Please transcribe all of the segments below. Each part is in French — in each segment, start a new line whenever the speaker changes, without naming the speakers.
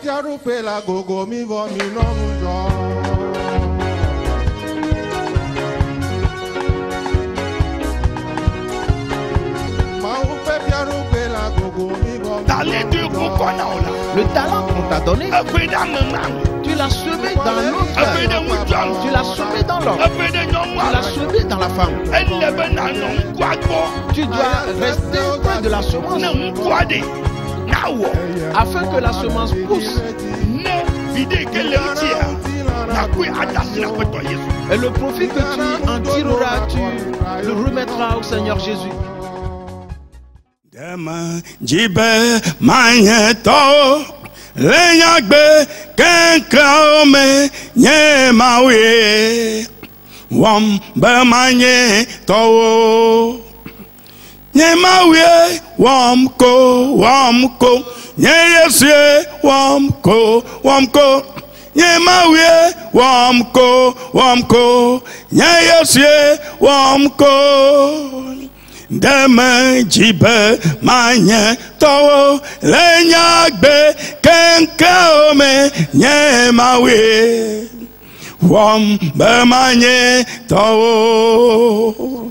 Le talent qu'on t'a donné, tu l'as semé dans l'autre, tu l'as semé dans l'homme, tu l'as semé dans la femme. Tu dois rester près de la semence afin que la semence pousse. Et le profit que tu en tireras, tu le remettras au Seigneur Jésus.
Dema jibe manyeto lenyagbe kenkrome nyemawe wam be manyeto nyemawe wamko nyeyesie wamko nyemawe wamko nyeyesie wamko Demain jibe manye towo lenyagbe kenkaome nyemawe wom be manye towo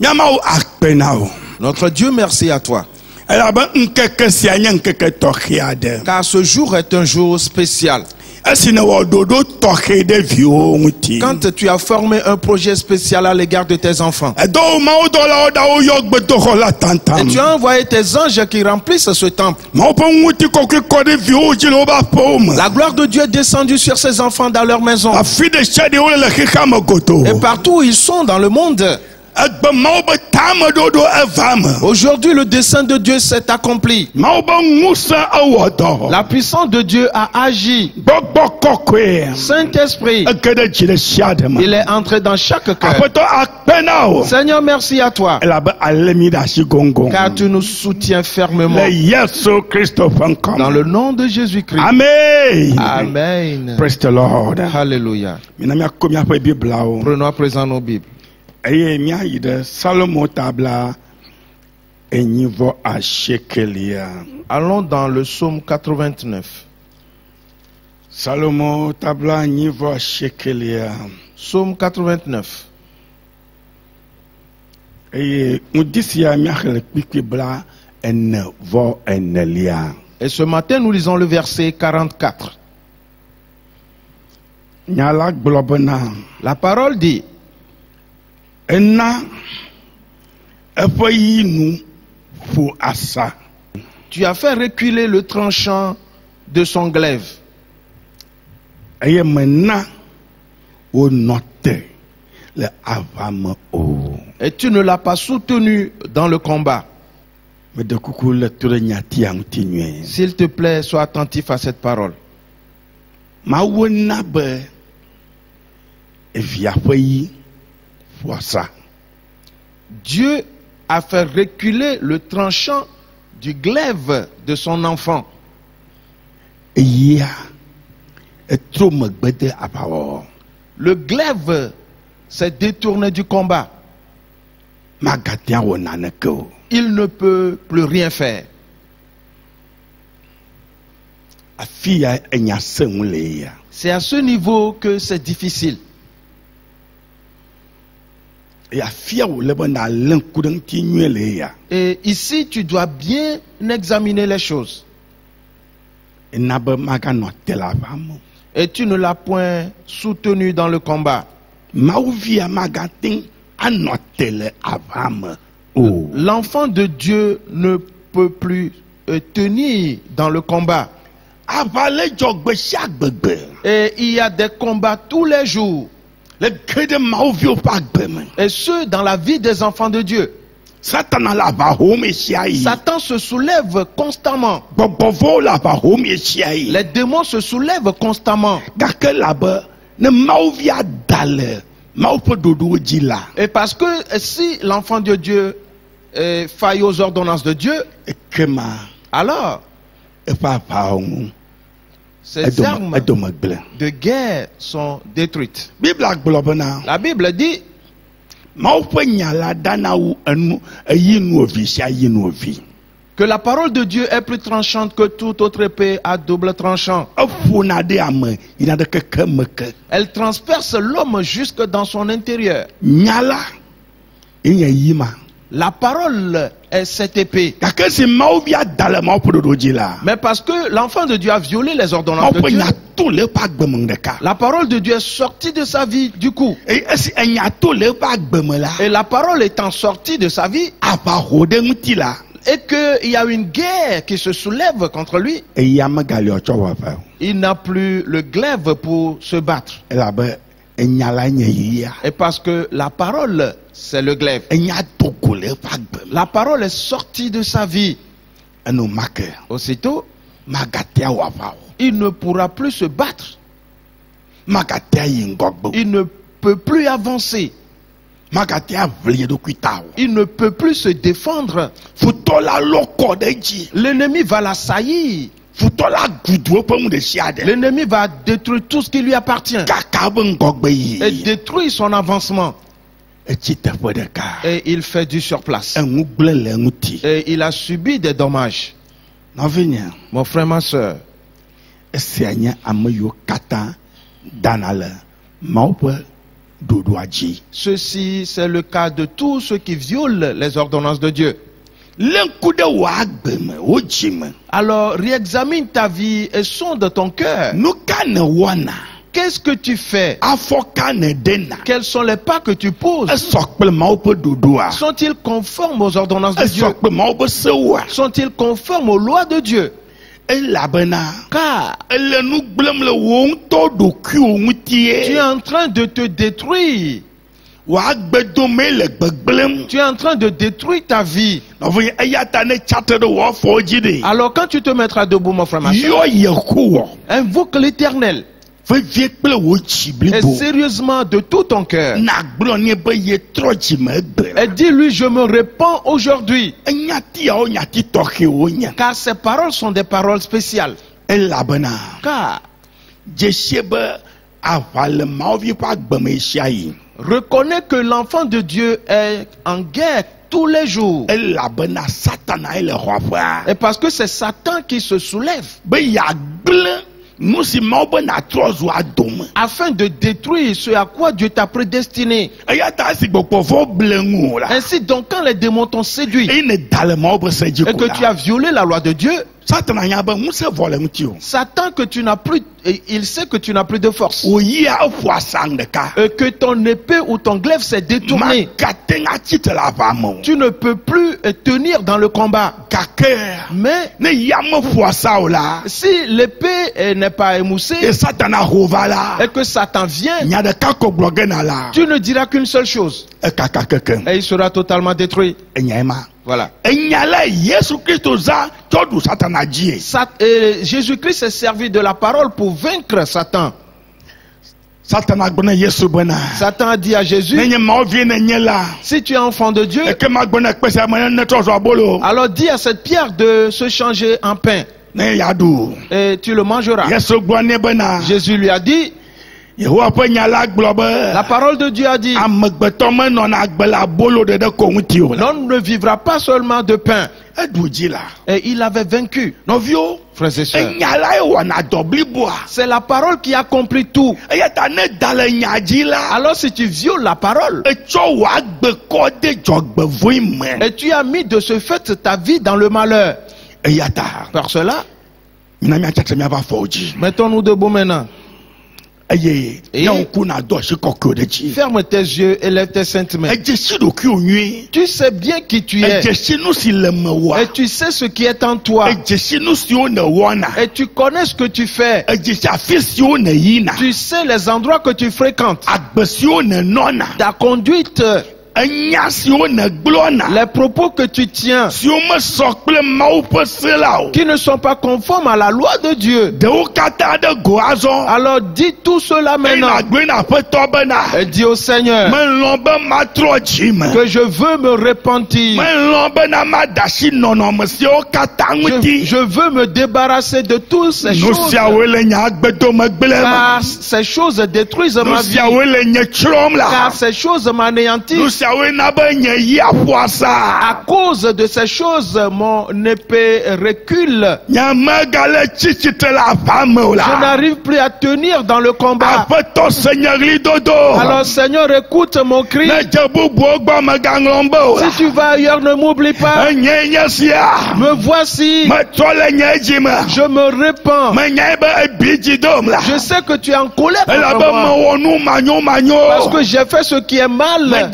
nyamau akpenao.
Notre Dieu, merci à toi. Car ce jour est un jour spécial. Quand tu as formé un projet spécial à l'égard de tes enfants, et tu as envoyé tes anges qui remplissent ce temple, la gloire de Dieu est descendue sur ces enfants dans leur maison, et partout où ils sont dans le monde. Aujourd'hui, le dessein de Dieu s'est accompli. La puissance de Dieu a agi. Saint-Esprit, il est entré dans chaque cœur. Seigneur, merci à toi, car tu nous soutiens fermement. Dans le nom de Jésus-Christ.
Amen.
Amen.
Praise the Lord.
Alléluia. Prenons à présent nos Bibles. Allons dans le psaume 89. Psaume 89. Et ce matin, nous lisons le verset 44. La parole dit: tu as fait reculer le tranchant de son glaive. Et tu ne l'as pas soutenu dans le combat. S'il te plaît, sois attentif à cette parole. Dieu a fait reculer le tranchant du glaive de son enfant. Le glaive s'est détourné du combat. Il ne peut plus rien faire. C'est à ce niveau que c'est difficile. Et ici, tu dois bien examiner les choses. Et tu ne l'as point soutenu dans le combat. L'enfant de Dieu ne peut plus tenir dans le combat. Et il y a des combats tous les jours. Et ce, dans la vie des enfants de Dieu. Satan se soulève constamment. Les démons se soulèvent constamment. Et parce que si l'enfant de Dieu faille aux ordonnances de Dieu, alors ces armes de guerre sont détruites. La Bible dit que Que la parole de Dieu est plus tranchante que toute autre épée à double tranchant. Elle transperce l'homme jusque dans son intérieur. La parole est cette épée. Mais parce que l'enfant de Dieu a violé les ordonnances de Dieu, la parole de Dieu est sortie de sa vie du coup. Et la parole étant sortie de sa vie, et qu'il y a une guerre qui se soulève contre lui, il n'a plus le glaive pour se battre. Et parce que la parole, c'est le glaive. La parole est sortie de sa vie. Aussitôt, il ne pourra plus se battre. Il ne peut plus avancer. Il ne peut plus se défendre. L'ennemi va l'assaillir. L'ennemi va détruire tout ce qui lui appartient et détruire son avancement. Et il fait du surplace. Et il a subi des dommages. Mon frère, ma soeur, ceci, c'est le cas de tous ceux qui violent les ordonnances de Dieu. Alors, réexamine ta vie et sonde ton cœur. Qu'est-ce que tu fais? Quels sont les pas que tu poses? Sont-ils conformes aux ordonnances de Dieu? Sont-ils conformes aux lois de Dieu? Car tu es en train de te détruire. Tu es en train de détruire ta vie. Alors quand tu te mettras debout, mon frère, ma soeur, invoque l'Éternel. Et sérieusement de tout ton cœur. Et dis-lui, je me répands aujourd'hui. Car ces paroles sont des paroles spéciales. Car reconnais que l'enfant de Dieu est en guerre tous les jours. Et parce que c'est Satan qui se soulève afin de détruire ce à quoi Dieu t'a prédestiné. Ainsi donc, quand les démons t'ont séduit et que tu as violé la loi de Dieu, Satan que tu n'as plus, il sait que tu n'as plus de force, et que ton épée ou ton glaive s'est détourné. Tu ne peux plus tenir dans le combat. Mais si l'épée n'est pas émoussée et que Satan vient, tu ne diras qu'une seule chose et il sera totalement détruit. Voilà. Jésus-Christ s'est servi de la parole pour vaincre Satan. Satan a dit à Jésus, si tu es enfant de Dieu, alors dis à cette pierre de se changer en pain et tu le mangeras. Jésus lui a dit, la parole de Dieu a dit, l'homme ne vivra pas seulement de pain. Et il avait vaincu. Frères et sœurs, c'est la parole qui accomplit tout. Alors si tu violes la parole et tu as mis de ce fait ta vie dans le malheur, par cela, mettons-nous debout maintenant. Et ferme tes yeux et lève tes saintes mains. Tu sais bien qui tu es. Et tu sais ce qui est en toi. Et tu connais ce que tu fais. Tu sais les endroits que tu fréquentes. Ta conduite. Les propos que tu tiens qui ne sont pas conformes à la loi de Dieu. Alors dis tout cela maintenant et dis au Seigneur que je veux me repentir. Je veux me débarrasser de toutes ces choses, car ces choses détruisent ma vie, car ces choses m'anéantissent, À cause de ces choses, mon épée recule. Je n'arrive plus à tenir dans le combat. Alors Seigneur, écoute mon cri. Si tu vas ailleurs, ne m'oublie pas. Me voici. Je me répands. Je sais que tu es en colère contre moi. Parce que j'ai fait ce qui est mal.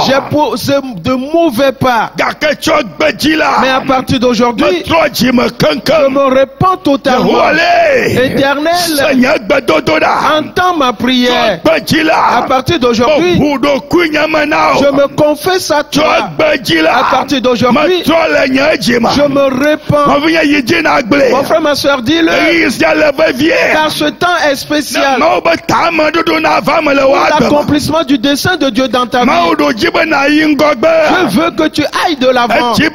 J'ai posé de mauvais pas. Mais à partir d'aujourd'hui, je me répands totalement. Éternel, entends ma prière. À partir d'aujourd'hui, je me confesse à toi. À partir d'aujourd'hui, je me répands. Mon frère, ma soeur, dis-le. Car ce temps est spécial. Pour l'accomplissement du dessein de Dieu dans ta vie. Je veux que tu ailles de l'avant. Il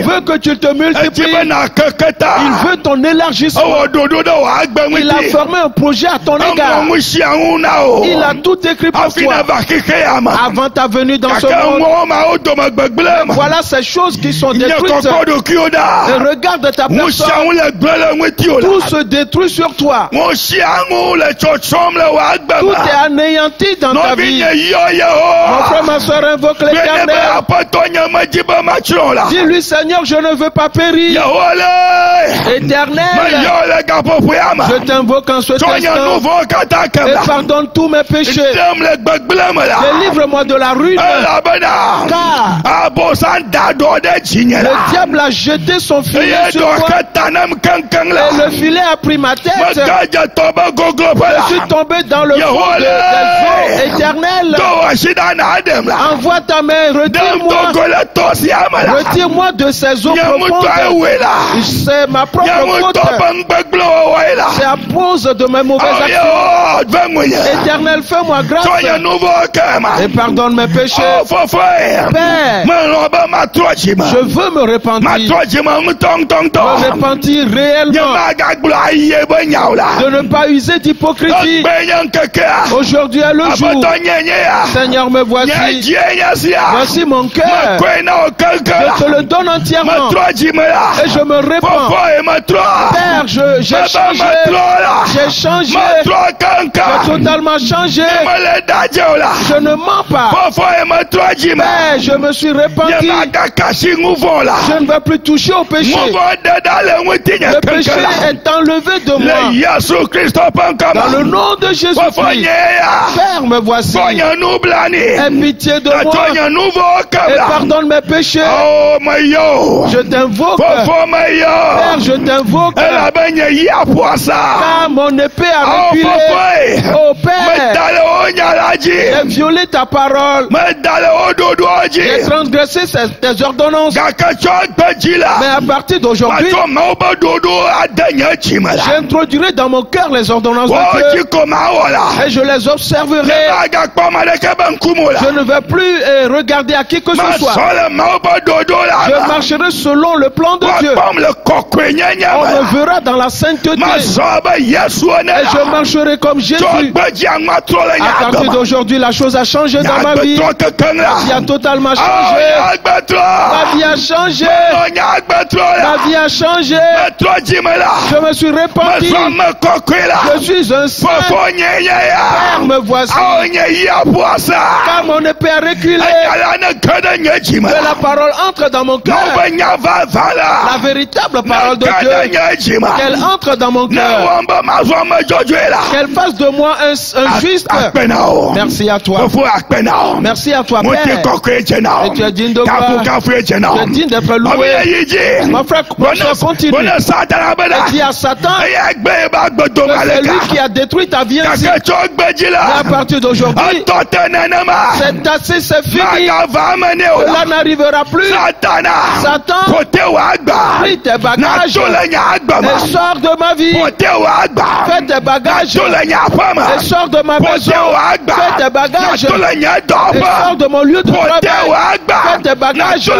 veut que tu te multiplies. Il veut ton élargissement. Il a formé un projet à ton égard. Il a tout écrit pour toi. Avant ta venue dans ce monde. Voilà ces choses qui sont détruites. Et regarde ta personne. Tout se détruit sur toi. Tout est anéanti dans ta vie. Mon frère, ma soeur, invoque l'Éternel. Dis-lui, Seigneur, je ne veux pas périr. Éternel, je t'invoque en ce instant et pardonne tous mes péchés. Délivre-moi de la ruine. Car le diable a jeté son filet sur moi et le filet a pris ma tête. Je suis tombé dans le fond des eaux. Éternel, envoie ta main, retire-moi de ces eaux profondes. C'est ma propre faute. C'est à cause de mes mauvaises actions. Éternel, fais-moi grâce et pardonne mes péchés. Père, je veux me repentir. Me repentir réellement. De ne pas user d'hypocrisie. Aujourd'hui est le jour. Seigneur, me voici. Voici mon cœur. Je te le donne entièrement. Et je me répands. Père, j'ai changé. J'ai changé. J'ai totalement changé. Je ne mens pas. Père, je me suis repenti. Je ne vais plus toucher au péché. Le péché est enlevé de moi. Dans le nom de Jésus-Christ. Père, me voici. Aie pitié de moi. Et pardonne mes péchés. Je t'invoque. Père, je t'invoque. Car mon épée a reculé. Oh Père, j'ai violé ta parole. J'ai transgressé tes ordonnances. Mais à partir d'aujourd'hui, j'introduirai dans mon cœur les ordonnances de Dieu. Et je les observerai. Je ne vais plus regarder à qui que ce soit. Je marcherai selon le plan de Dieu. On me verra dans la sainteté. Et je marcherai comme Jésus. À partir d'aujourd'hui, la chose a changé dans ma vie. Ma vie a totalement changé. Ma vie a changé. Ma vie a changé. Je me suis repenti. Je suis un saint. Père, me voici. Car mon épée a reculé. Que la parole entre dans mon cœur. La véritable parole de Dieu. Qu'elle entre dans mon cœur. Qu'elle fasse de moi un juste. Merci à toi. Merci à toi, Père. Et tu es digne de gloire. Tu es digne d'être loué. Mon frère, continue. Et dis à Satan que c'est lui qui a détruit ta vie ainsi. Mais à partir d'aujourd'hui, c'est assez, c'est fini. Cela n'arrivera plus. Satan, pris tes bagages et sors de ma vie. Fais tes bagages et sors de ma maison. Fais tes bagages et sors de mon lieu de travail. Fais tes bagages et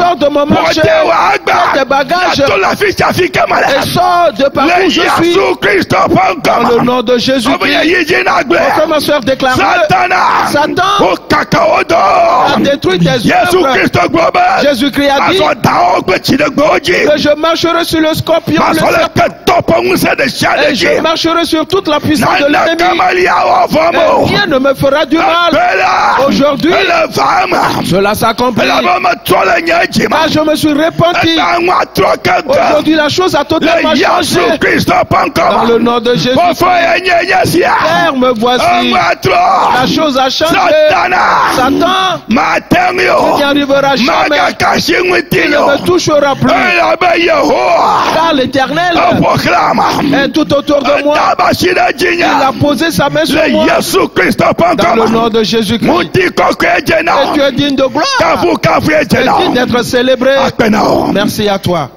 sors de mon marché. Fais tes bagages et sors de partout où je suis. Dans le nom de Jésus-Christ. Mon frère, ma soeur, déclare. Déclare-le.
Satan
a détruit tes œuvres. Jésus-Christ a dit que je marcherai sur le scorpion, le serpent, et je marcherai sur toute la puissance de l'ennemi. Rien ne me fera du mal. Aujourd'hui, cela s'accomplit. Car je me suis repenti. Aujourd'hui, la chose a totalement changé. Dans le nom de Jésus. Père, me voici. La chose a changé. Satan, tu n'y arriveras jamais. Il ne me touchera plus. Car l'Éternel est tout autour de moi. Il a posé sa main sur moi. Dans le nom de Jésus-Christ. Et tu es digne de gloire. Tu es digne d'être célébré. Merci à toi.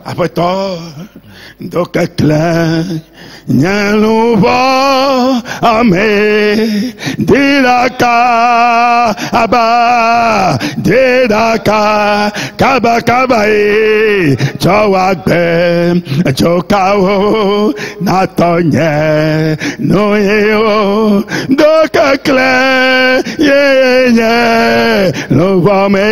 Nyaluba ame dilaka aba dilaka kaba kaba chawagbe chokao natonye noyeo dokakle ye lubame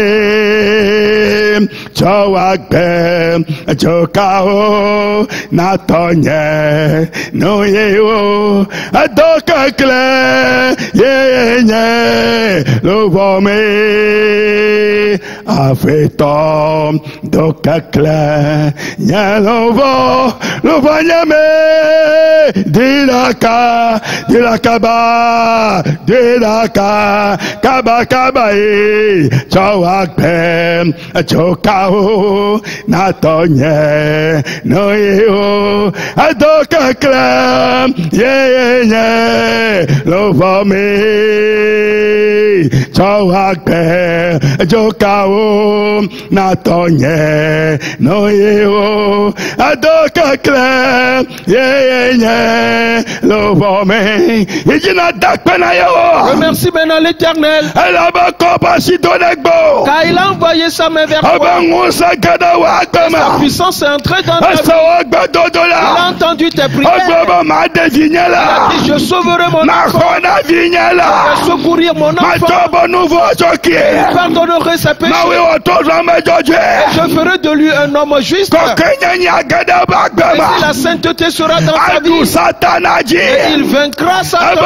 chawagbe chokao natonye no yeo adokakle ye lubame afetom dokakle nyalovo lubanyame dilaka dilakaba dilaka kaba kaba chawakpem chokao natonye no yeo adokakle ye lubame chawakpem chokao natonye no yeo adokakle ye lubame ijina dakpena yeo.
Remercie maintenant l'Éternel. Car il a envoyé sa main vers toi. Sa puissance est entrée dans ta vie. Il a entendu tes prières. Il a dit, je sauverai mon enfant. Je vais secourir mon enfant. Je pardonnerai ses péchés. Et je ferai de lui un homme juste. Et la sainteté sera dans sa vie. Et il vaincra Satan.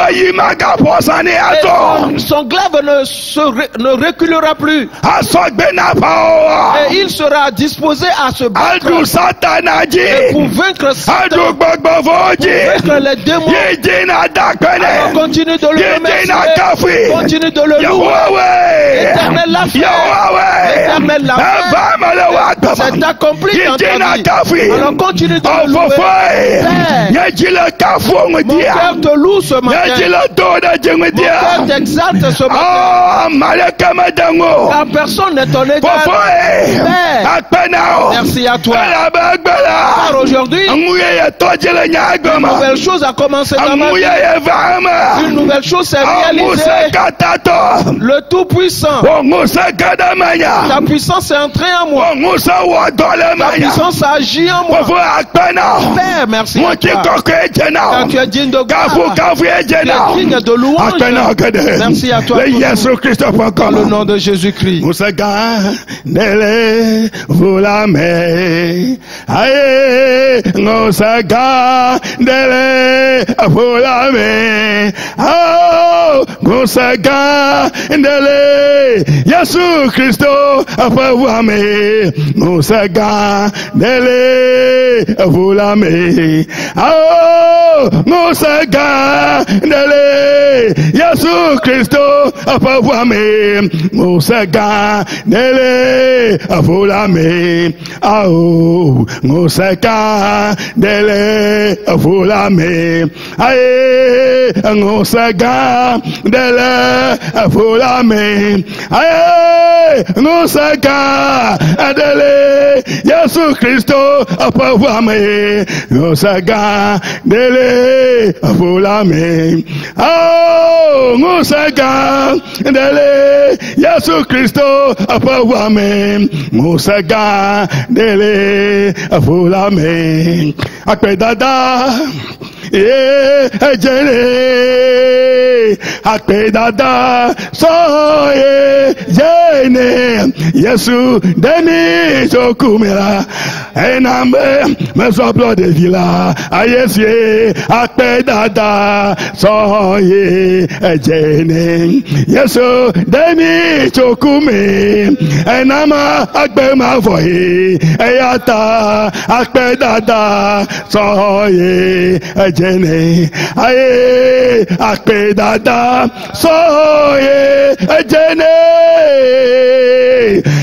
Et son glaive ne reculera plus. Et il sera disposé à se battre. Et pour vaincre Satan, pour vaincre les démons, alors continue de le remercier, continue de le louer. L'Éternel l'a fait. L'Éternel l'a fait. C'est accompli dans ta vie. Alors continue de le louer. Père, mon cœur te loue ce matin. Mon cœur t'exalte ce matin. Car personne n'est ton égal. Père, merci à toi. Car aujourd'hui, une nouvelle chose a commencé dans ma vie. Une nouvelle chose s'est réalisée. Le Tout-Puissant. Ta puissance est entrée en moi. Ta puissance a agi en moi. Père, merci à toi. Car tu es digne de gloire. Tu es digne de louange. Merci à toi. Dans le nom de Jésus-Christ.
Yesu Kristo afawame musaga dele avulame musaga dele Yesu Kristo afawame musaga dele avulame musaga dele avulame musaga dele avulame Nusaga adele Yesu Kristo apavame Nusaga dele avulame Nusaga dele Yesu Kristo apavame Nusaga dele avulame Akpedada Akpe dada soye jene Yesu demi jokumela enambe mesoplo de villa ayesi akpe dada soye jene Yesu demi jokume enama akpe mavoye eyata akpe dada soye jene aye akpe dada soye jene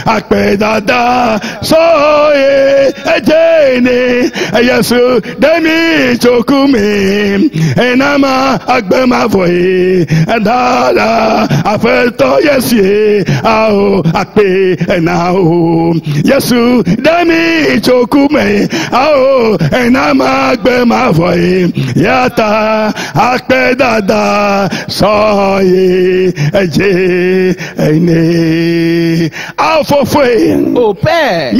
akpe dada soye jene Yesu demi chokume enama akpe mavoye dada afeto yesi ao akpe enao Yesu demi chokume ao enama akpe mavoye yata akpe dada soye jene
Au Père,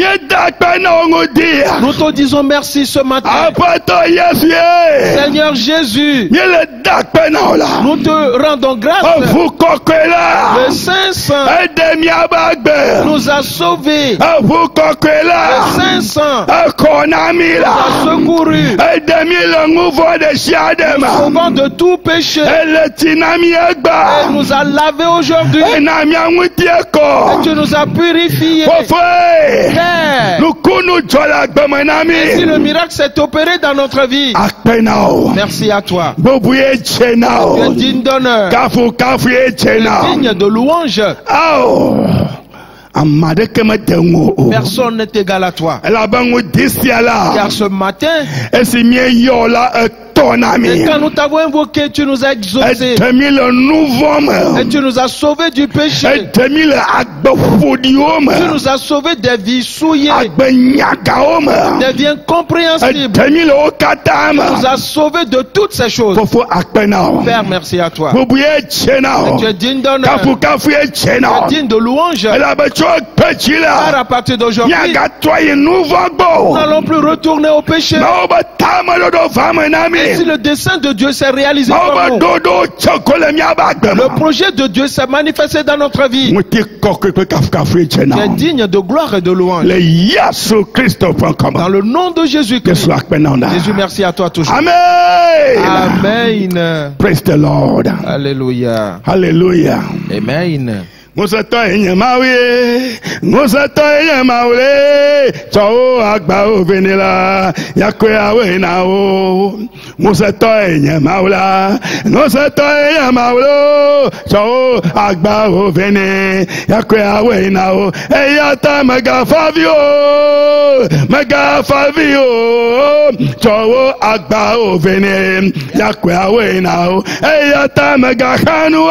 nous te disons merci ce matin. Seigneur Jésus, nous te rendons grâce. Le Saint-Saint nous a sauvés. Le Saint-Saint nous a secourus. Nous sauvant de tout péché. Et nous a lavé aujourd'hui. Et tu nous as purifiés. Père, et si le miracle s'est opéré dans notre vie, merci à toi. Tu es digne d'honneur. Tu es digne de louange. Personne n'est égal à toi. Car ce matin, et quand nous t'avons invoqué, tu nous as exaucés. Et tu nous as sauvés du péché. Tu nous as sauvés des vies souillées, des vies incompréhensibles. Tu nous as sauvés de toutes ces choses. Père, merci à toi. Et tu es digne d'honneur. Tu es digne de louange. Car à partir d'aujourd'hui, nous n'allons plus retourner au péché. Et si le dessein de Dieu s'est réalisé pour nous, le projet de Dieu s'est manifesté dans notre vie, tu es digne de gloire et de louange. Dans le nom de Jésus-Christ. Jésus, merci à toi toujours.
Amen.
Amen.
Praise the Lord.
Alléluia.
Hallelujah.
Amen.
Musato enye maule chao agba ovenela yakwe awe na o Musato enye maula chao agba ovene yakwe awe na o eyata mega favio chao agba ovene yakwe awe na o eyata mega kanu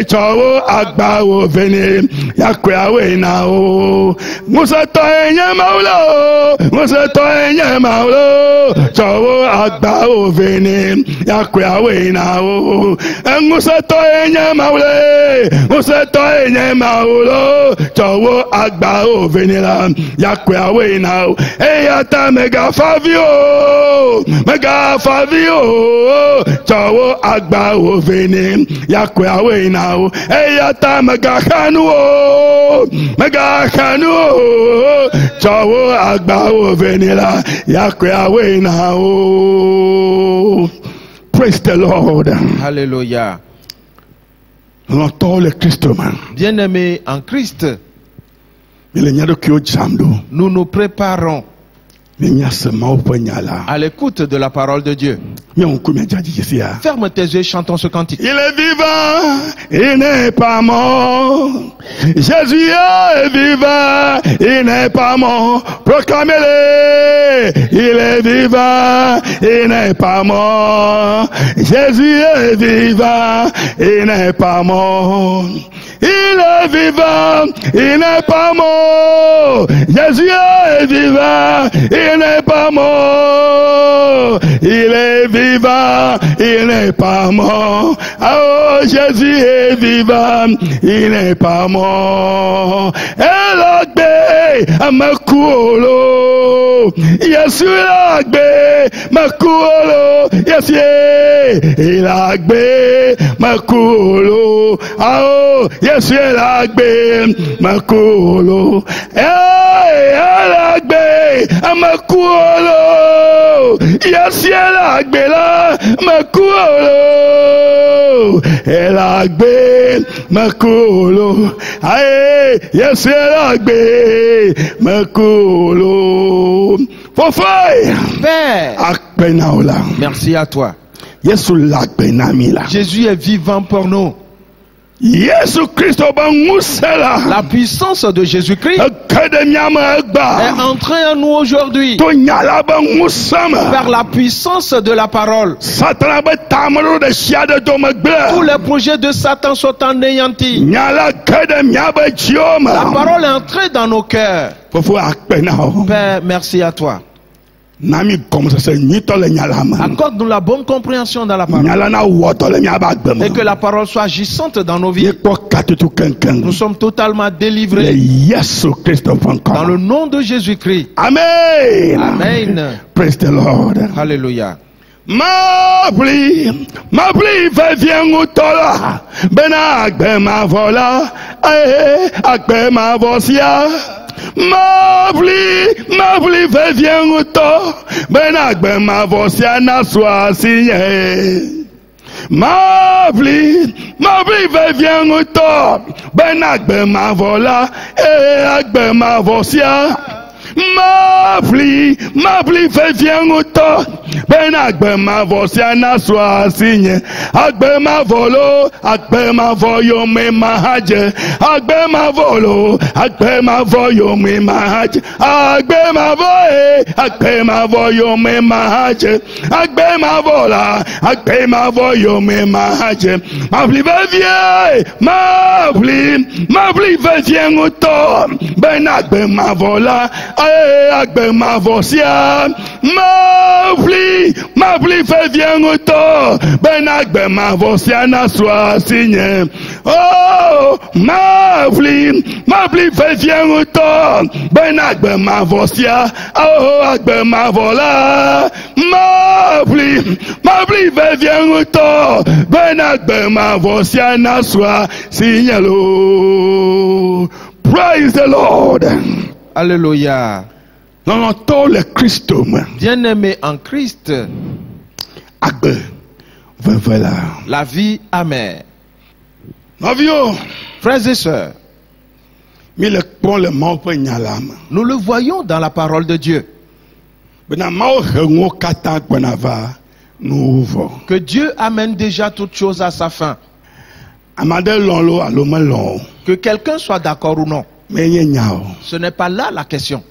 chowo agba o vene yakwe awe na o Musato enye maulo chowo agba o vene yakwe awe na o Musato enye maulo chowo agba o vene la yakwe awe na o eyata mega favio chowo agba o vene yakwe awe now eyata megakanu chawo agba o venila yakwe awe now. Praise the Lord.
Hallelujah.
Bien-aimés
en Christ, nous nous préparons à l'écoute de la parole de Dieu. Ferme tes yeux, chantons ce cantique.
Il est vivant, il n'est pas mort. Jésus est vivant, il n'est pas mort. Proclamez-le. Il est vivant, il n'est pas mort. Jésus est vivant, il n'est pas mort. Il est vivant, il n'est pas mort. Jésus est vivant, il n'est pas mort. Il est vivant, il n'est pas mort. Oh, Jésus est vivant, il n'est pas mort. Elogbe amakolo, Yesu lagbe makolo Yesu lagbe makolo ao Yesu lagbe makolo lagbe makolo Yesu lagbe la makolo lagbe makolo aye Yesu lagbe makolo
merci à toi.
Jésus
est vivant pour nous. La puissance de Jésus-Christ est entrée en nous aujourd'hui par la puissance de la parole. Tous les projets de Satan sont anéantis. La parole est entrée dans nos cœurs. Père, merci à toi. Accorde-nous la bonne compréhension dans la parole et que la parole soit agissante dans nos vies. Nous sommes totalement délivrés dans le nom de Jésus-Christ.
Amen.
Amen.
Praise the Lord.
Alléluia.
Mabli, viens au tola, benagbe ma vola, agbe ma vosia. Mabli, viens au to, benagbe ma vosia na soa signé. Mabli, viens au to, benagbe ma vola, agbe ma vosia. Mabli, viens au to, benagbe ma vosia na soa signé. Agbe ma volo, agbe ma voyo me mahaje. Agbe ma volo, agbe ma voyo me mahaje. Agbe ma voye, agbe ma voyo me mahaje. Agbe ma vola, agbe ma voyo me mahaje. Mabli viens, Mabli viens au to, benagbe ma vola, agbe ma vosia. Mabli viens au to, benagbe ma vosia na soa signé. Oh, Mabli viens au to, benagbe ma vosia, oh, agbe ma vola. Mabli viens au to, benagbe ma vosia na soa signé. Praise the Lord.
Alléluia. Bien-aimé en Christ. La vie amère. Frères et sœurs, nous le voyons dans la parole de Dieu. Que Dieu amène déjà toutes choses à sa fin. Que quelqu'un soit d'accord ou non, ce n'est pas là la question.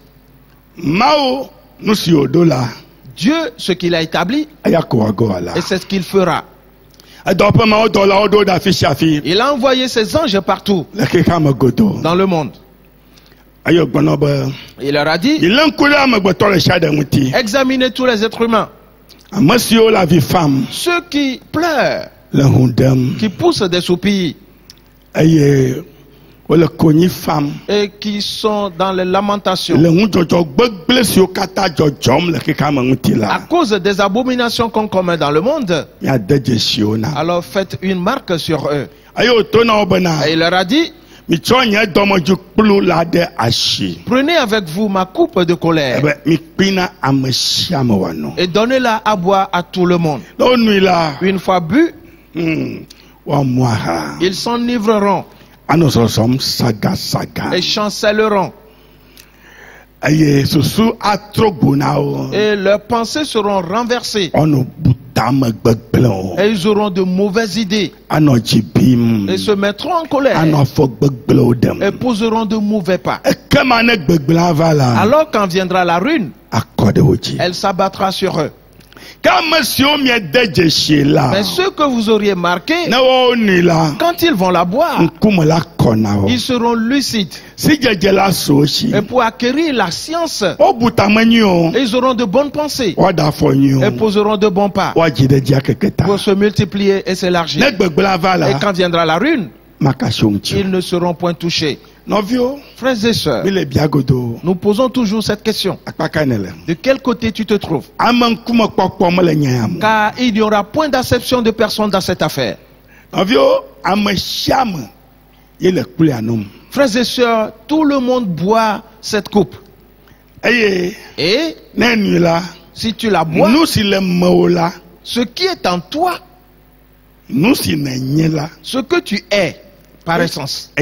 Dieu, ce qu'il a établi, et c'est ce qu'il fera. Il a envoyé ses anges partout dans le monde. Il leur a dit, examinez tous les êtres humains, ceux qui pleurent, qui poussent des soupirs, et qui sont dans les lamentations à cause des abominations qu'on commet dans le monde. Alors faites une marque sur eux. Et il leur a dit, prenez avec vous ma coupe de colère et donnez-la à boire à tout le monde. Une fois bu, ils s'enivreront et chancelleront. Et leurs pensées seront renversées. Et ils auront de mauvaises idées. Et se mettront en colère. Et poseront de mauvais pas. Alors quand viendra la ruine, elle s'abattra sur eux. Mais ceux que vous auriez marqués, quand ils vont la boire, ils seront lucides. Et pour acquérir la science, ils auront de bonnes pensées et poseront de bons pas pour se multiplier et s'élargir. Et quand viendra la ruine, ils ne seront point touchés. Frères et sœurs, nous posons toujours cette question. De quel côté tu te trouves? Car il n'y aura point d'acception de personne dans cette affaire. Frères et sœurs, tout le monde boit cette coupe. Et si tu la bois, ce qui est en toi, ce que tu es par essence,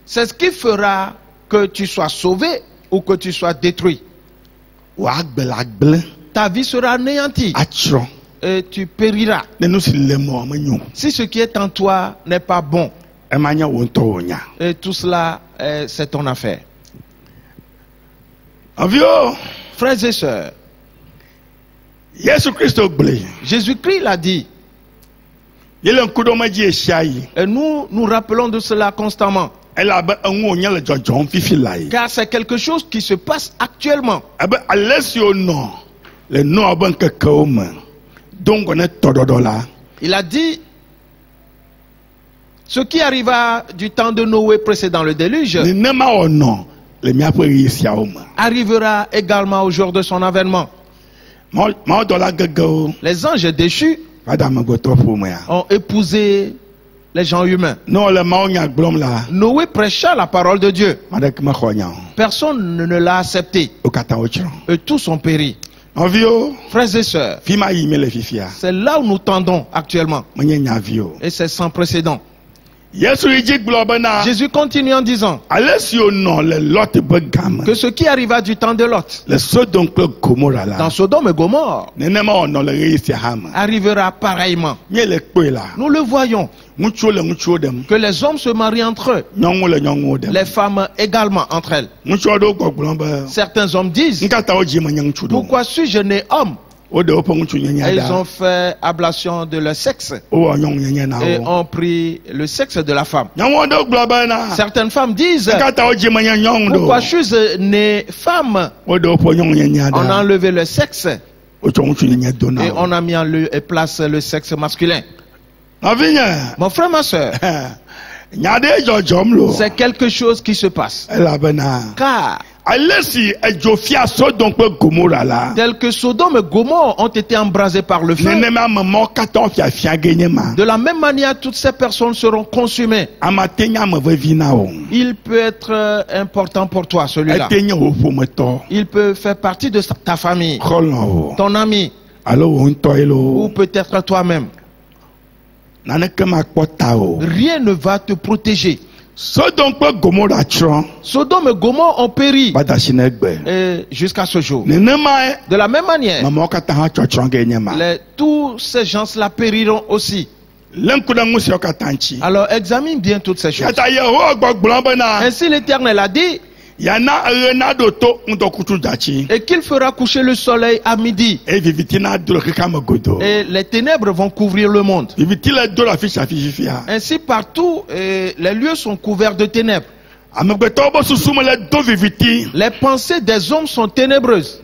c'est ce qui fera que tu sois sauvé ou que tu sois détruit. Ta vie sera anéantie et tu périras si ce qui est en toi n'est pas bon. Et tout cela, c'est ton affaire. Frères et sœurs, Jésus-Christ l'a dit. Et nous rappelons de cela constamment. Car c'est quelque chose qui se passe actuellement. Il a dit, ce qui arriva du temps de Noé précédant le déluge arrivera également au jour de son avènement. Les anges déchus ont épousé les gens humains. Noé prêcha la parole de Dieu. Personne ne l'a accepté. Et tous ont péri. Frères et sœurs, c'est là où nous tendons actuellement. Et c'est sans précédent. Jésus continue en disant que ce qui arriva du temps de Lot dans Sodome et Gomorrhe arrivera pareillement. Nous le voyons que les hommes se marient entre eux, les femmes également entre elles. Certains hommes disent, pourquoi suis-je né homme? Et ils ont fait ablation de leur sexe et ont pris le sexe de la femme. Certaines femmes disent, pourquoi je suis née femme? On a enlevé le sexe et on a mis en place le sexe masculin. Mon frère, ma soeur, c'est quelque chose qui se passe. Car tel que Sodome et Gomorrhe ont été embrasés par le feu, de la même manière toutes ces personnes seront consumées. Il peut être important pour toi, celui-là. Il peut faire partie de ta famille, ton ami, ou peut-être toi-même. Rien ne va te protéger. Sodome et Gomorrhe ont péri jusqu'à ce jour. De la même manière, tous ces gens-là périront aussi. Alors examine bien toutes ces choses. Ainsi l'Éternel a dit, et qu'il fera coucher le soleil à midi, et les ténèbres vont couvrir le monde. Ainsi partout les lieux sont couverts de ténèbres. Les pensées des hommes sont ténébreuses.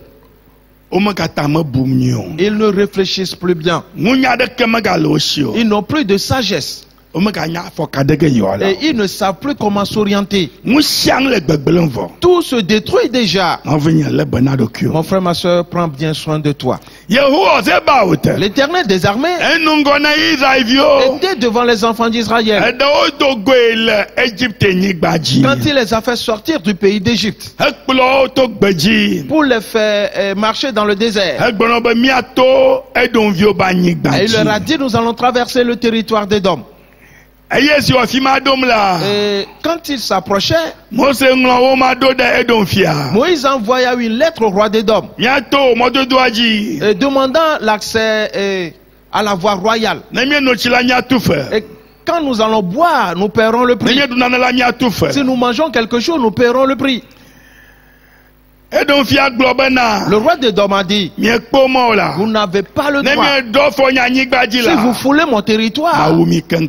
Ils ne réfléchissent plus bien. Ils n'ont plus de sagesse. Et ils ne savent plus comment s'orienter. Tout se détruit déjà. Mon frère, ma soeur, prends bien soin de toi. L'Éternel des armées était devant les enfants d'Israël quand il les a fait sortir du pays d'Égypte pour les faire marcher dans le désert. Et il leur a dit, nous allons traverser le territoire d'Édom. Et quand il s'approchait, Moïse envoya une lettre au roi d'Édom demandant l'accès à la voie royale. Et quand nous allons boire, nous paierons le prix. Si nous mangeons quelque chose, nous paierons le prix. Le roi d'Édom a dit, vous n'avez pas le droit. Si vous foulez mon territoire,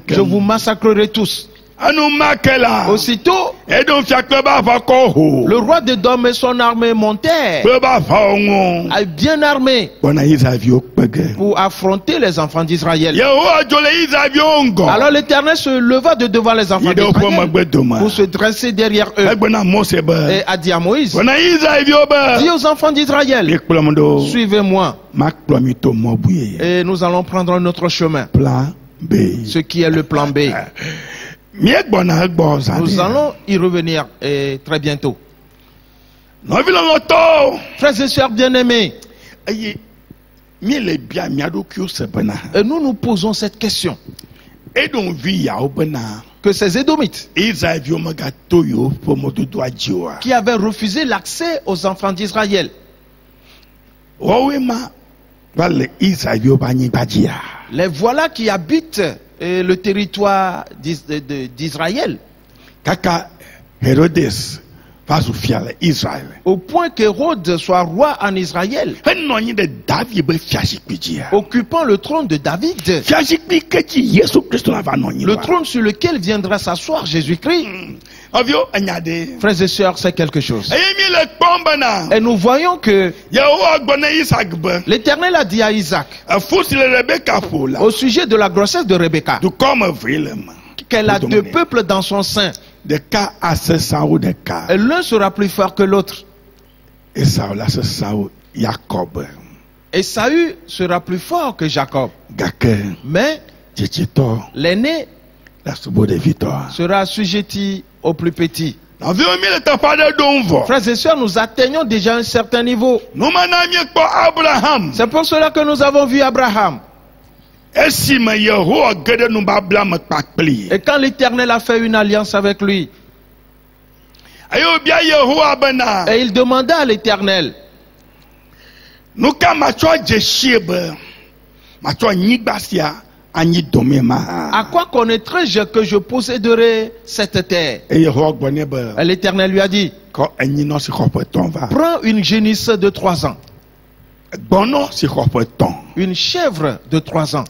je vous massacrerai tous. Aussitôt, le roi d'Édom et son armée montèrent, bien armés, pour affronter les enfants d'Israël. Alors l'Éternel se leva de devant les enfants d'Israël pour se dresser derrière eux et a dit à Moïse, dis aux enfants d'Israël, suivez-moi et nous allons prendre notre chemin. Plan B. Ce qui est le plan B. Nous allons y revenir très bientôt. Frères et sœurs bien-aimés, et nous nous posons cette question. Que ces Édomites qui avaient refusé l'accès aux enfants d'Israël, les voilà qui habitent le territoire d'Israël. Au point qu'Hérode soit roi en Israël, occupant le trône de David, le trône sur lequel viendra s'asseoir Jésus-Christ. Frères et sœurs, c'est quelque chose. Et nous voyons que l'Éternel a dit à Isaac, au sujet de la grossesse de Rebecca, qu'elle a deux peuples dans son sein. Et l'un sera plus fort que l'autre. Ésaü sera plus fort que Jacob. Mais l'aîné sera assujetti au plus petit. Frères et sœurs, nous atteignons déjà un certain niveau. C'est pour cela que nous avons vu Abraham. Et quand l'Éternel a fait une alliance avec lui, et il demanda à l'Éternel, à quoi connaîtrai-je que je posséderai cette terre? Et l'Éternel lui a dit, prends une génisse de 3 ans, une chèvre de 3 ans,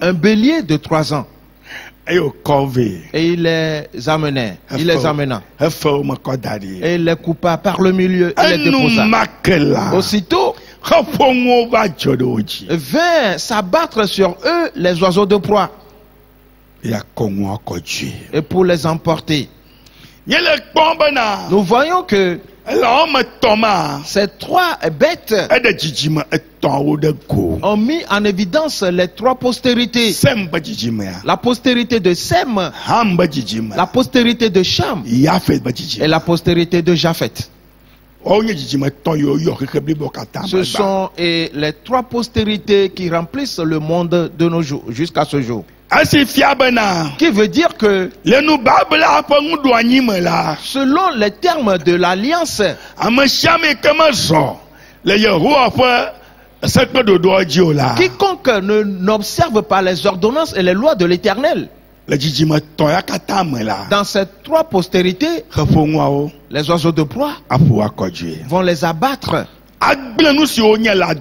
un bélier de 3 ans. Et il les amena. Et il les coupa par le milieu et les déposa. Aussitôt, vint s'abattre sur eux les oiseaux de proie, et pour les emporter. Nous voyons que ces 3 bêtes ont mis en évidence les 3 postérités. La postérité de Sem, la postérité de Cham et la postérité de Japheth. Ce sont les 3 postérités qui remplissent le monde de nos jours, jusqu'à ce jour. Qui veut dire que selon les termes de l'alliance, quiconque n'observe pas les ordonnances et les lois de l'Éternel, dans ces 3 postérités, les oiseaux de proie vont les abattre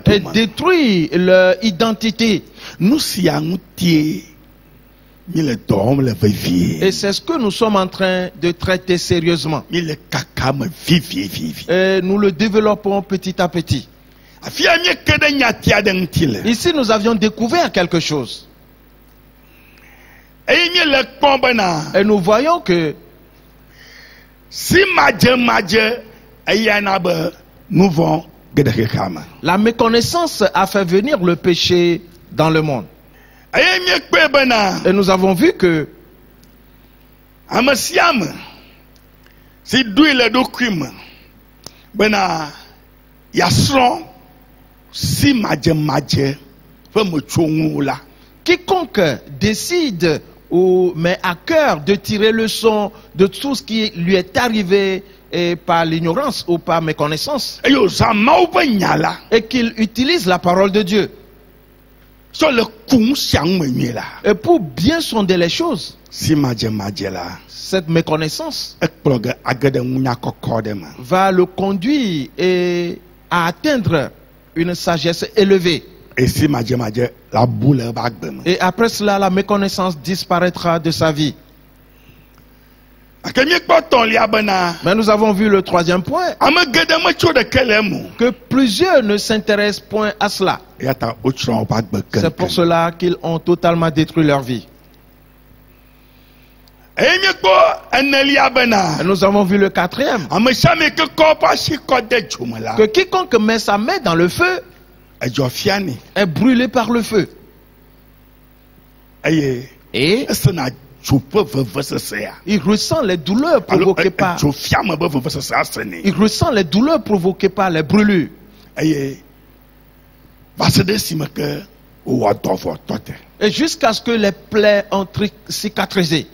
et détruire leur identité. Et c'est ce que nous sommes en train de traiter sérieusement. Et nous le développons petit à petit. Ici, nous avions découvert quelque chose. Et nous voyons que la méconnaissance a fait venir le péché dans le monde. Et nous avons vu que quiconque décide ou met à cœur de tirer leçon de tout ce qui lui est arrivé et par l'ignorance ou par méconnaissance, et qu'il utilise la parole de Dieu et pour bien sonder les choses, cette méconnaissance va le conduire à atteindre une sagesse élevée. Et après cela, la méconnaissance disparaîtra de sa vie. Mais nous avons vu le troisième point, que plusieurs ne s'intéressent point à cela. C'est pour cela qu'ils ont totalement détruit leur vie. Et nous avons vu le quatrième, que quiconque met sa main dans le feu est brûlé par le feu. Et il ressent les douleurs provoquées par les brûlures. Et jusqu'à ce que les plaies ont cicatrisé.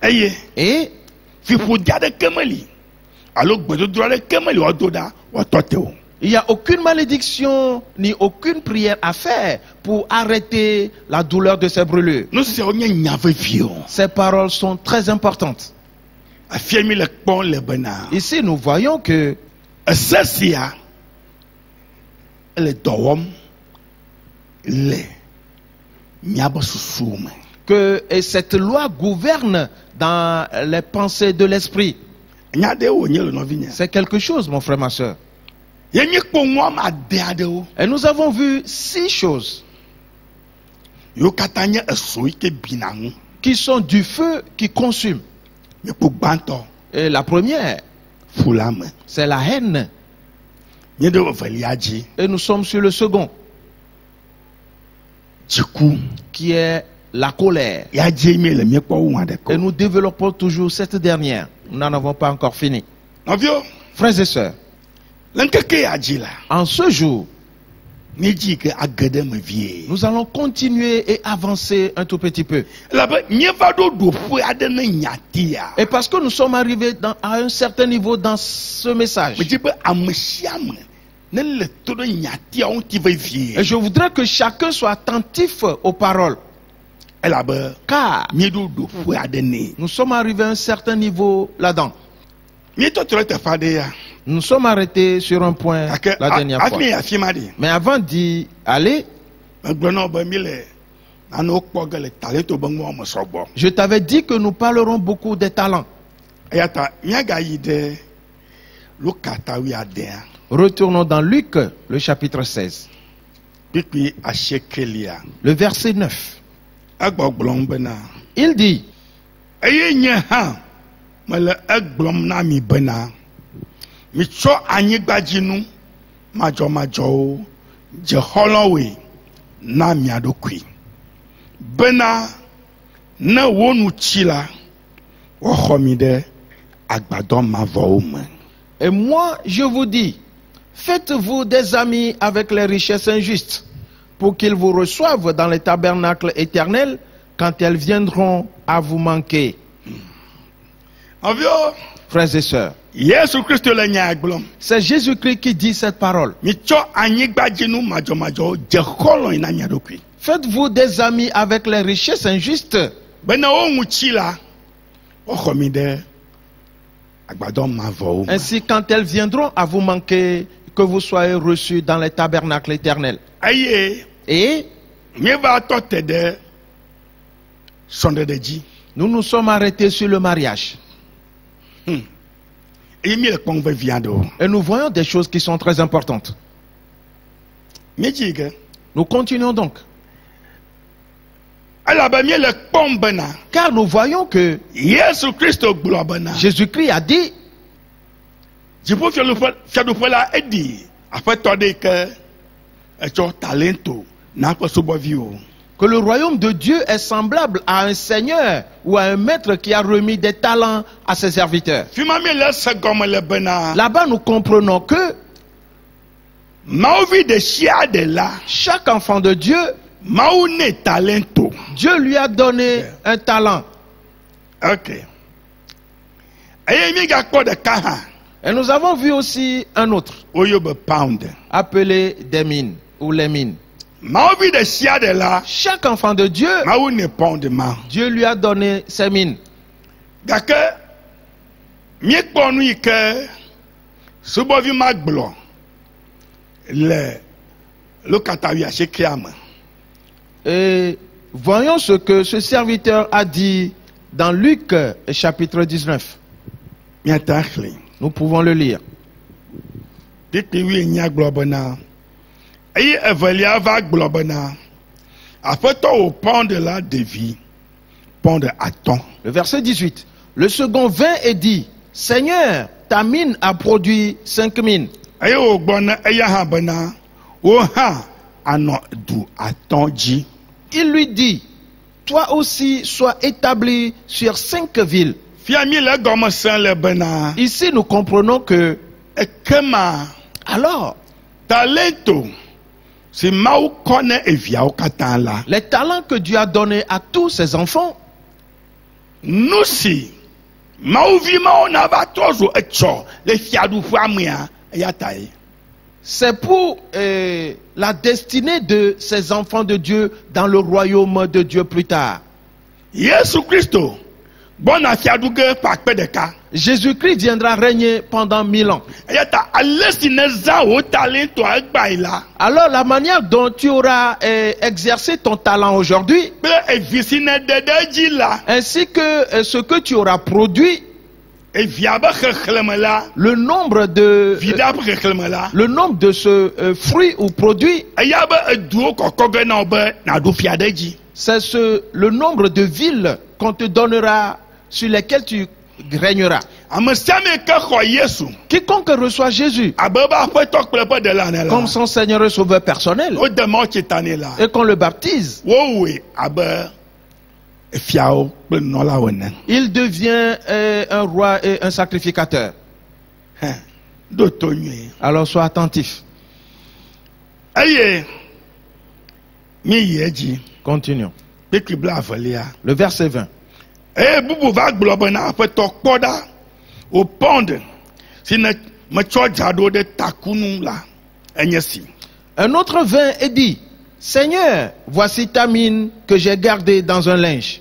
Et il n'y a aucune malédiction ni aucune prière à faire pour arrêter la douleur de ces brûlures. Ces paroles sont très importantes. Ici, nous voyons que et cette loi gouverne dans les pensées de l'esprit. C'est quelque chose, mon frère, ma soeur. Et nous avons vu 6 choses qui sont du feu qui consume. Et la première, c'est la haine. Et nous sommes sur le second, qui est la colère. Et nous développons toujours cette dernière. Nous n'en avons pas encore fini. Frères et sœurs, en ce jour, nous allons continuer et avancer un tout petit peu. Et parce que nous sommes arrivés à un certain niveau dans ce message, et je voudrais que chacun soit attentif aux paroles. Car nous sommes arrivés à un certain niveau là-dedans. Nous sommes arrêtés sur un point la dernière fois. Mais avant d'y aller, je t'avais dit que nous parlerons beaucoup des talents. Retournons dans Luc, le chapitre 16. Le verset 9. Il dit, et moi je vous dis, faites-vous des amis avec les richesses injustes, pour qu'ils vous reçoivent dans les tabernacles éternels quand elles viendront à vous manquer. Frères et sœurs, c'est Jésus-Christ qui dit cette parole. Faites-vous des amis avec les richesses injustes, ainsi quand elles viendront à vous manquer, que vous soyez reçus dans les tabernacles éternels. Et nous nous sommes arrêtés sur le mariage. Et nous voyons des choses qui sont très importantes. Nous continuons donc. Car nous voyons que Jésus-Christ a dit, que le royaume de Dieu est semblable à un seigneur ou à un maître qui a remis des talents à ses serviteurs. Là-bas, nous comprenons que chaque enfant de Dieu, Dieu lui a donné un talent. Et nous avons vu aussi un autre, appelé des mines ou les mines. Chaque enfant de Dieu, Dieu lui a donné ses mines. Et voyons ce que ce serviteur a dit dans Luc chapitre 19. Nous pouvons le lire. Le verset 18. Le second vint et dit, Seigneur, ta mine a produit 5 mines. Il lui dit, toi aussi sois établi sur 5 villes. Ici nous comprenons que alors les talents que Dieu a donnés à tous ses enfants, c'est pour la destinée de ces enfants de Dieu dans le royaume de Dieu plus tard. Jésus-Christ viendra régner pendant 1000 ans. Alors la manière dont tu auras exercé ton talent aujourd'hui, ainsi que ce que tu auras produit, le nombre de ce fruit ou produit, c'est le nombre de villes qu'on te donnera, sur lesquelles tu régneras. Quiconque reçoit Jésus comme son Seigneur et Sauveur personnel et qu'on le baptise, il devient un roi et un sacrificateur. Alors sois attentif. Continuons. Le verset 20. Un autre vint et dit, Seigneur, voici ta mine que j'ai gardée dans un linge.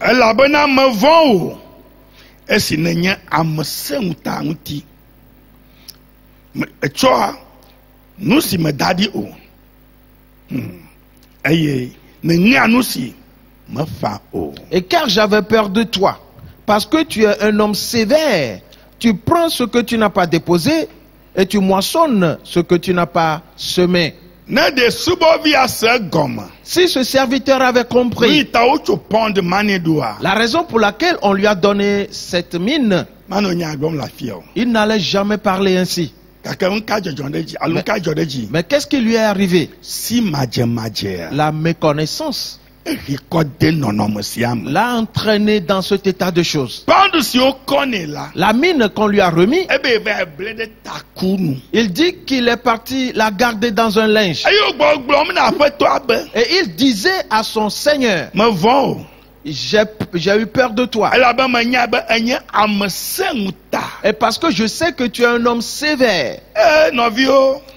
Et car j'avais peur de toi, parce que tu es un homme sévère, tu prends ce que tu n'as pas déposé et tu moissonnes ce que tu n'as pas semé. Si ce serviteur avait compris la raison pour laquelle on lui a donné cette mine, il n'allait jamais parler ainsi. Mais qu'est-ce qui lui est arrivé? La méconnaissance l'a entraîné dans cet état de choses. La mine qu'on lui a remis, il dit qu'il est parti la garder dans un linge. Et il disait à son Seigneur, j'ai eu peur de toi. Et parce que je sais que tu es un homme sévère.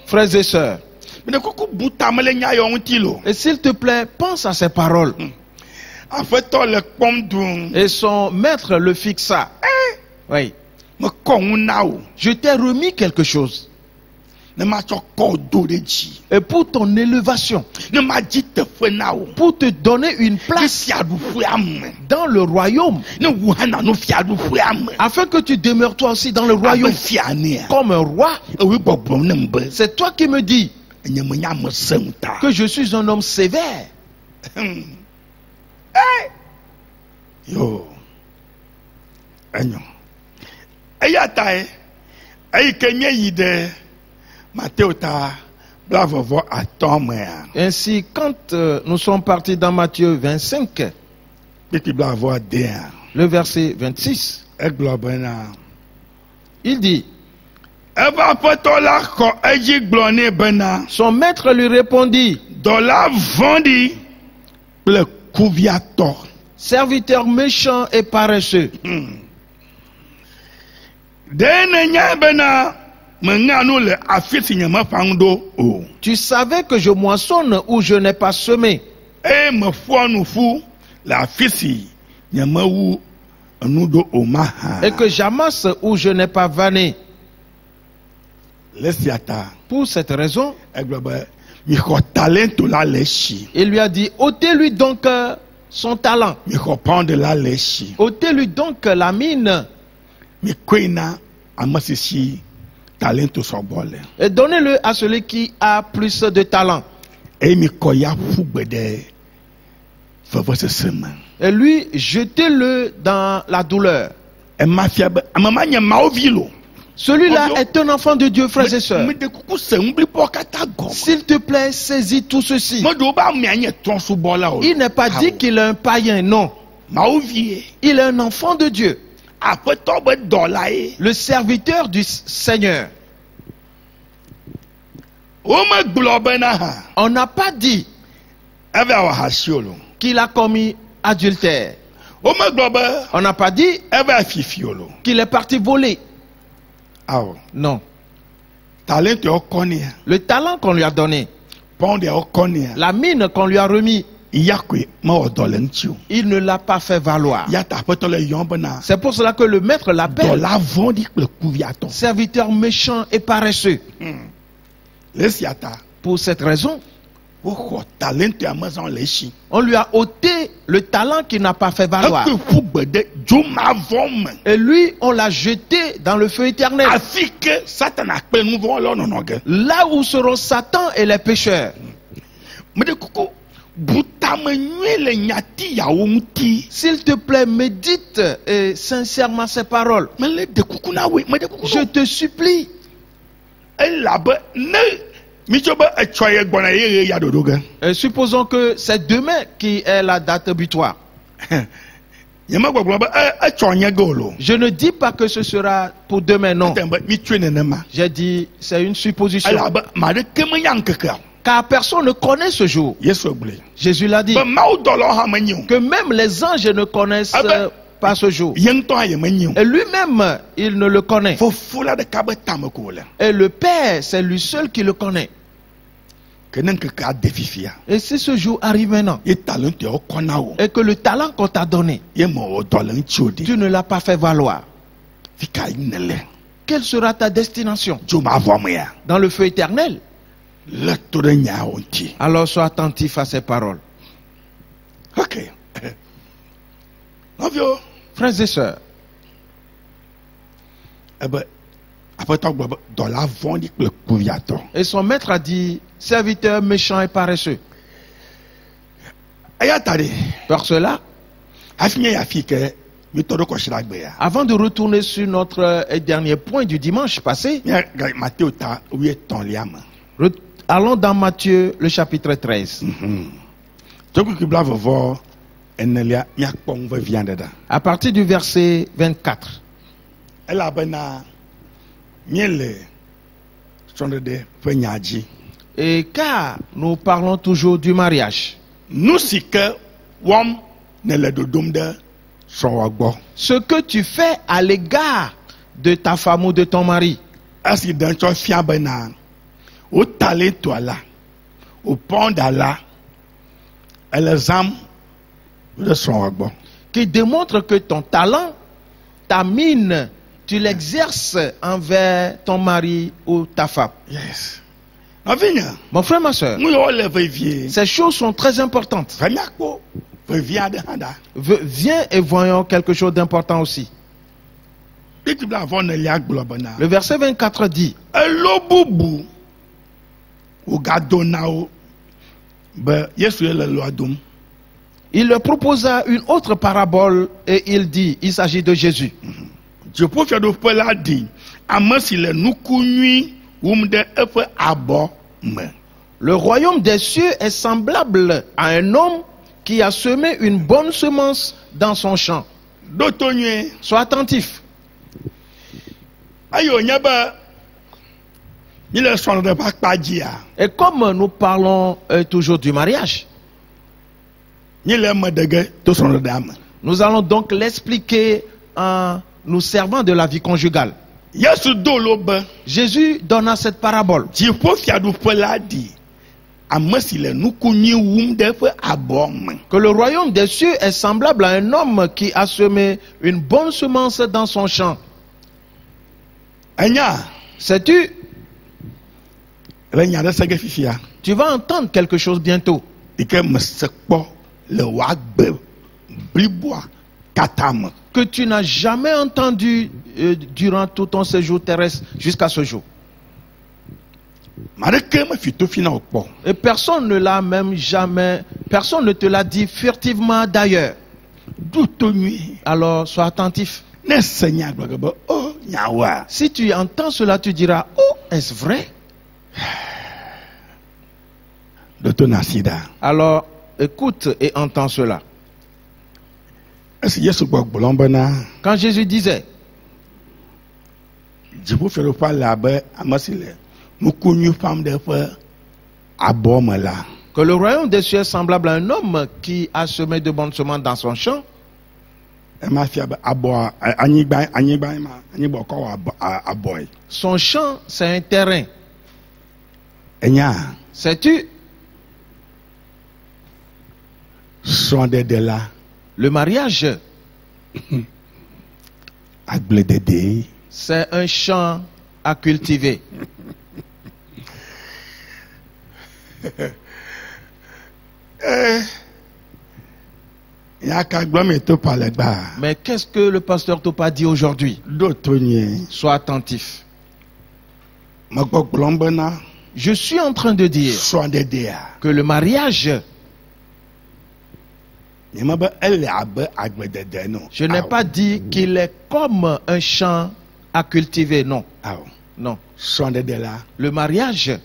Frères et sœurs, et s'il te plaît, pense à ces paroles. Et son maître le fixa. Oui. Je t'ai remis quelque chose. Et pour ton élévation, pour te donner une place dans le royaume, afin que tu demeures toi aussi dans le royaume comme un roi. C'est toi qui me dis que je suis un homme sévère. Ainsi, quand nous sommes partis dans Matthieu 25, le verset 26, il dit, son maître lui répondit, serviteur méchant et paresseux. Tu savais que je moissonne où je n'ai pas semé. Et que j'amasse où je n'ai pas vanné. Pour cette raison, Il lui a dit, ôtez-lui donc son talent. Ôtez-lui donc la mine. Et donnez-le à celui qui a plus de talent. Et lui, jetez-le dans la douleur. Celui-là est un enfant de Dieu, frères et sœurs. S'il te plaît, saisis tout ceci. Il n'est pas dit qu'il est un païen, non. Il est un enfant de Dieu. Le serviteur du Seigneur. On n'a pas dit qu'il a commis adultère. On n'a pas dit qu'il est parti voler. Non. Le talent qu'on lui a donné, la mine qu'on lui a remis, il ne l'a pas fait valoir. C'est pour cela que le maître l'appelle serviteur méchant et paresseux. Pour cette raison, on lui a ôté le talent qu'il n'a pas fait valoir. Et lui, on l'a jeté dans le feu éternel. Là où seront Satan et les pécheurs. S'il te plaît, médite sincèrement ces paroles. Je te supplie. Supposons que c'est demain qui est la date butoir. Je ne dis pas que ce sera pour demain, non. J'ai dit, c'est une supposition. Car personne ne connaît ce jour. Jésus l'a dit. Que même les anges ne connaissent pas ce jour. Et lui-même, il ne le connaît. Et le Père, c'est lui seul qui le connaît. Et si ce jour arrive maintenant, et que le talent qu'on t'a donné, tu ne l'as pas fait valoir, quelle sera ta destination? Dans le feu éternel? Alors sois attentif à ces paroles.
Ok.
Frères et sœurs, et son maître a dit, serviteur méchant et paresseux. Par cela, avant de retourner sur notre dernier point du dimanche passé, allons dans Matthieu, le chapitre 13. À partir du verset 24. Et car nous parlons toujours du mariage. Ce que tu fais à l'égard de ta femme ou de ton mari. Qui démontre que ton talent, ta mine, tu l'exerces envers ton mari ou ta femme.
Yes.
Mon frère, ma soeur, ces choses sont très importantes. Viens et voyons quelque chose d'important aussi. Le verset 24 dit, il leur proposa une autre parabole et il dit, il s'agit de Jésus. Le royaume des cieux est semblable à un homme qui a semé une bonne semence dans son champ. Sois attentif. Et comme nous parlons toujours du mariage, nous allons donc l'expliquer en nous servant de la vie conjugale. Jésus donna cette parabole. Que le royaume des cieux est semblable à un homme qui a semé une bonne semence dans son champ. Sais-tu? Tu vas entendre quelque chose bientôt. Que tu n'as jamais entendu durant tout ton séjour terrestre jusqu'à ce jour. Et personne ne l'a même jamais, personne ne te l'a dit furtivement d'ailleurs. Alors sois attentif. Si tu entends cela, tu diras, oh, est-ce vrai? Alors écoute et entends cela. Quand Jésus disait que le royaume des cieux est semblable à un homme qui a semé de bonnes semences dans son champ, son champ, c'est un terrain. Sais-tu? Le mariage, c'est un champ à cultiver. Mais qu'est-ce que le pasteur Topa dit aujourd'hui? Sois attentif. Je suis en train de dire que le mariage, je n'ai pas dit qu'il est comme un champ à cultiver, non. Non. Le mariage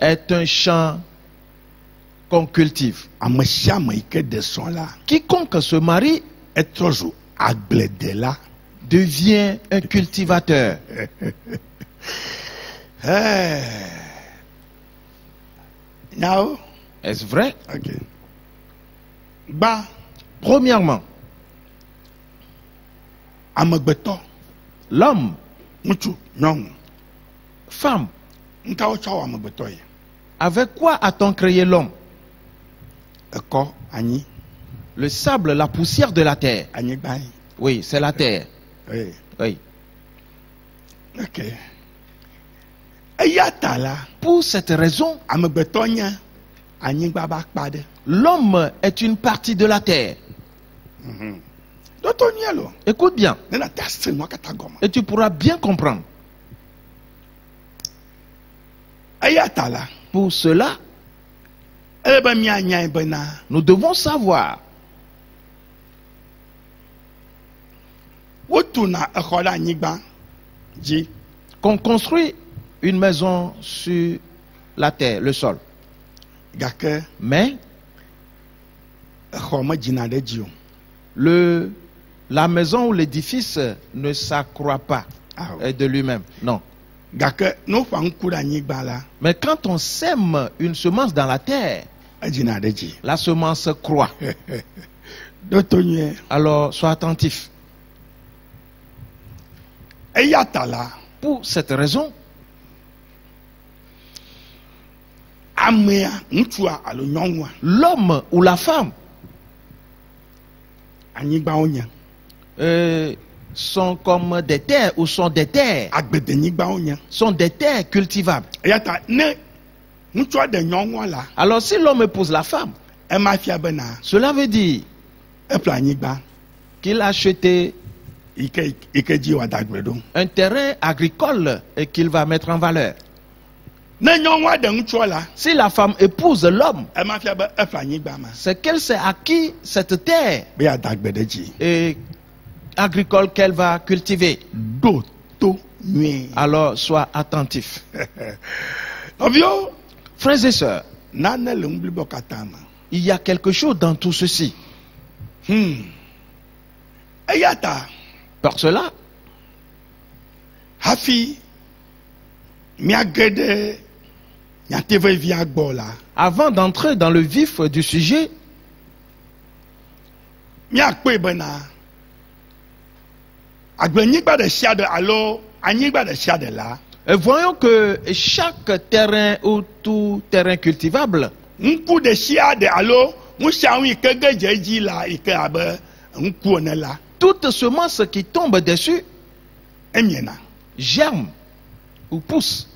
est un champ qu'on cultive. Quiconque se marie devient un cultivateur. Est-ce vrai? Premièrement, l'homme, femme, avec quoi a-t-on créé l'homme? Le sable, la poussière de la terre. Oui, c'est la terre. Oui. Pour cette raison, l'homme est une partie de la terre. Écoute bien. Et tu pourras bien comprendre. Pour cela, nous devons savoir qu'on construit une maison sur la terre, le sol. Mais la maison ou l'édifice ne s'accroît pas de lui-même. Non. Mais quand on sème une semence dans la terre, la semence croît. Alors sois attentif. Pour cette raison, l'homme ou la femme sont comme des terres ou sont des terres. Sont des terres cultivables. Alors si l'homme épouse la femme, cela veut dire qu'il a acheté un terrain agricole et qu'il va mettre en valeur. Si la femme épouse l'homme, c'est qu'elle s'est acquis cette terre et agricole qu'elle va cultiver. Alors sois attentif. Frères et sœurs, il y a quelque chose dans tout ceci. Par cela, avant d'entrer dans le vif du sujet, et voyons que chaque terrain ou tout terrain cultivable toute semence qui tombe dessus germe ou pousse.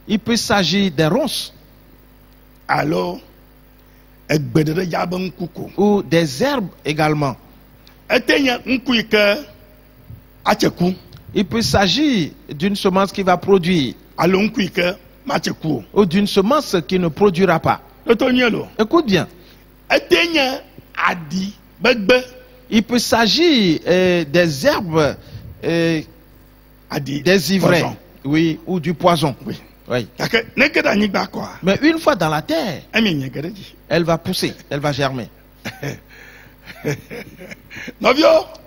Il peut s'agir des ronces.
Alors,
ou des herbes également. Il peut s'agir d'une semence qui va produire. Ou d'une semence qui ne produira pas. Écoute bien. Il peut s'agir des herbes désivrées. Oui, ou du poison. Oui. Oui. Mais une fois dans la terre, elle va pousser, elle va germer.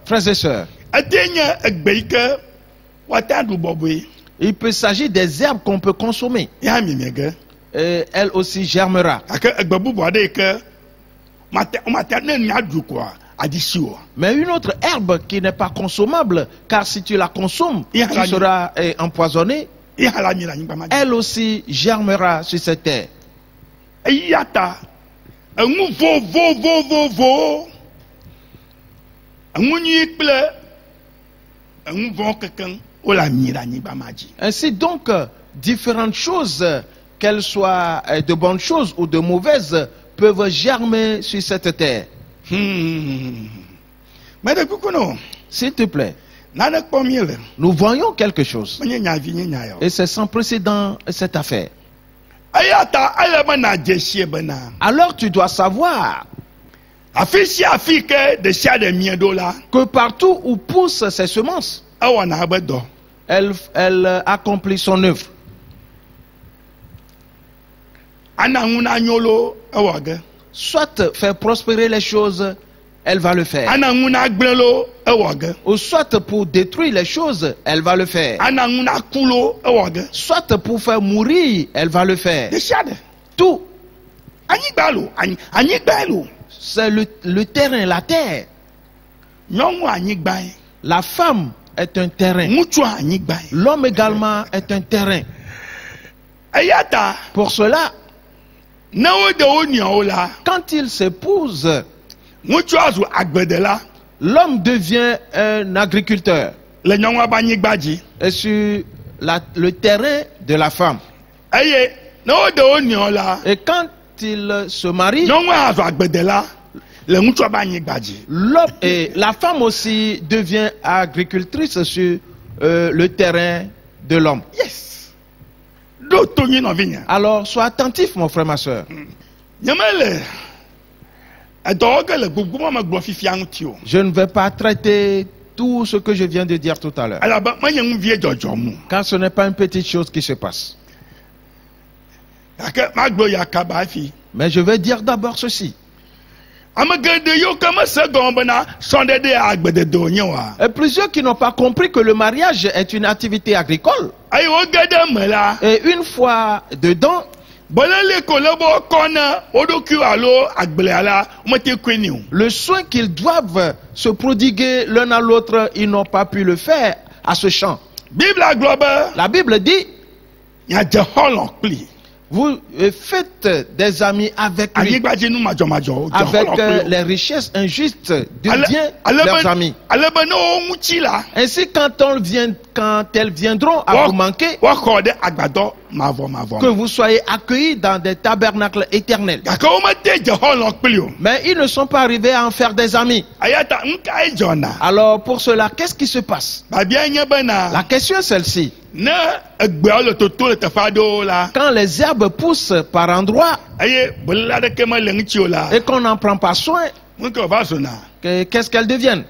Frères et sœurs, il peut s'agir des herbes qu'on peut consommer. Elle aussi germera. Mais une autre herbe qui n'est pas consommable, car si tu la consommes, tu seras empoisonné. Elle aussi germera sur cette terre. Ainsi donc, différentes choses, qu'elles soient de bonnes choses ou de mauvaises, peuvent germer sur cette terre. S'il te plaît. Nous voyons quelque chose. Et c'est sans précédent cette affaire. Alors tu dois savoir que partout où poussent ces semences, elle accomplit son œuvre. Soit faire prospérer les choses, elle va le faire. Ou soit pour détruire les choses, elle va le faire. Soit pour faire mourir, elle va le faire. Tout. C'est le terrain, la terre. La femme est un terrain. L'homme également est un terrain. Pour cela, quand il s'épouse, l'homme devient un agriculteur. Et sur le terrain de la femme. Et quand il se marie, la femme aussi devient agricultrice sur le terrain de l'homme.
Yes.
Alors, sois attentif, mon frère, ma soeur. Je ne vais pas traiter tout ce que je viens de dire tout à l'heure. Car ce n'est pas une petite chose qui se passe. Mais je vais dire d'abord ceci. Et plusieurs qui n'ont pas compris que le mariage est une activité agricole. Et une fois dedans, le soin qu'ils doivent se prodiguer l'un à l'autre, ils n'ont pas pu le faire à ce champ. La Bible dit, vous faites des amis avec lui, avec les richesses injustes de bien leurs amis. Ainsi, quand elles viendront à vous manquer, que vous soyez accueillis dans des tabernacles éternels. Mais ils ne sont pas arrivés à en faire des amis. Alors pour cela, qu'est-ce qui se passe? La question est celle-ci. Quand les herbes poussent par endroits et qu'on n'en prend pas soin, qu'est-ce qu'elles deviennent?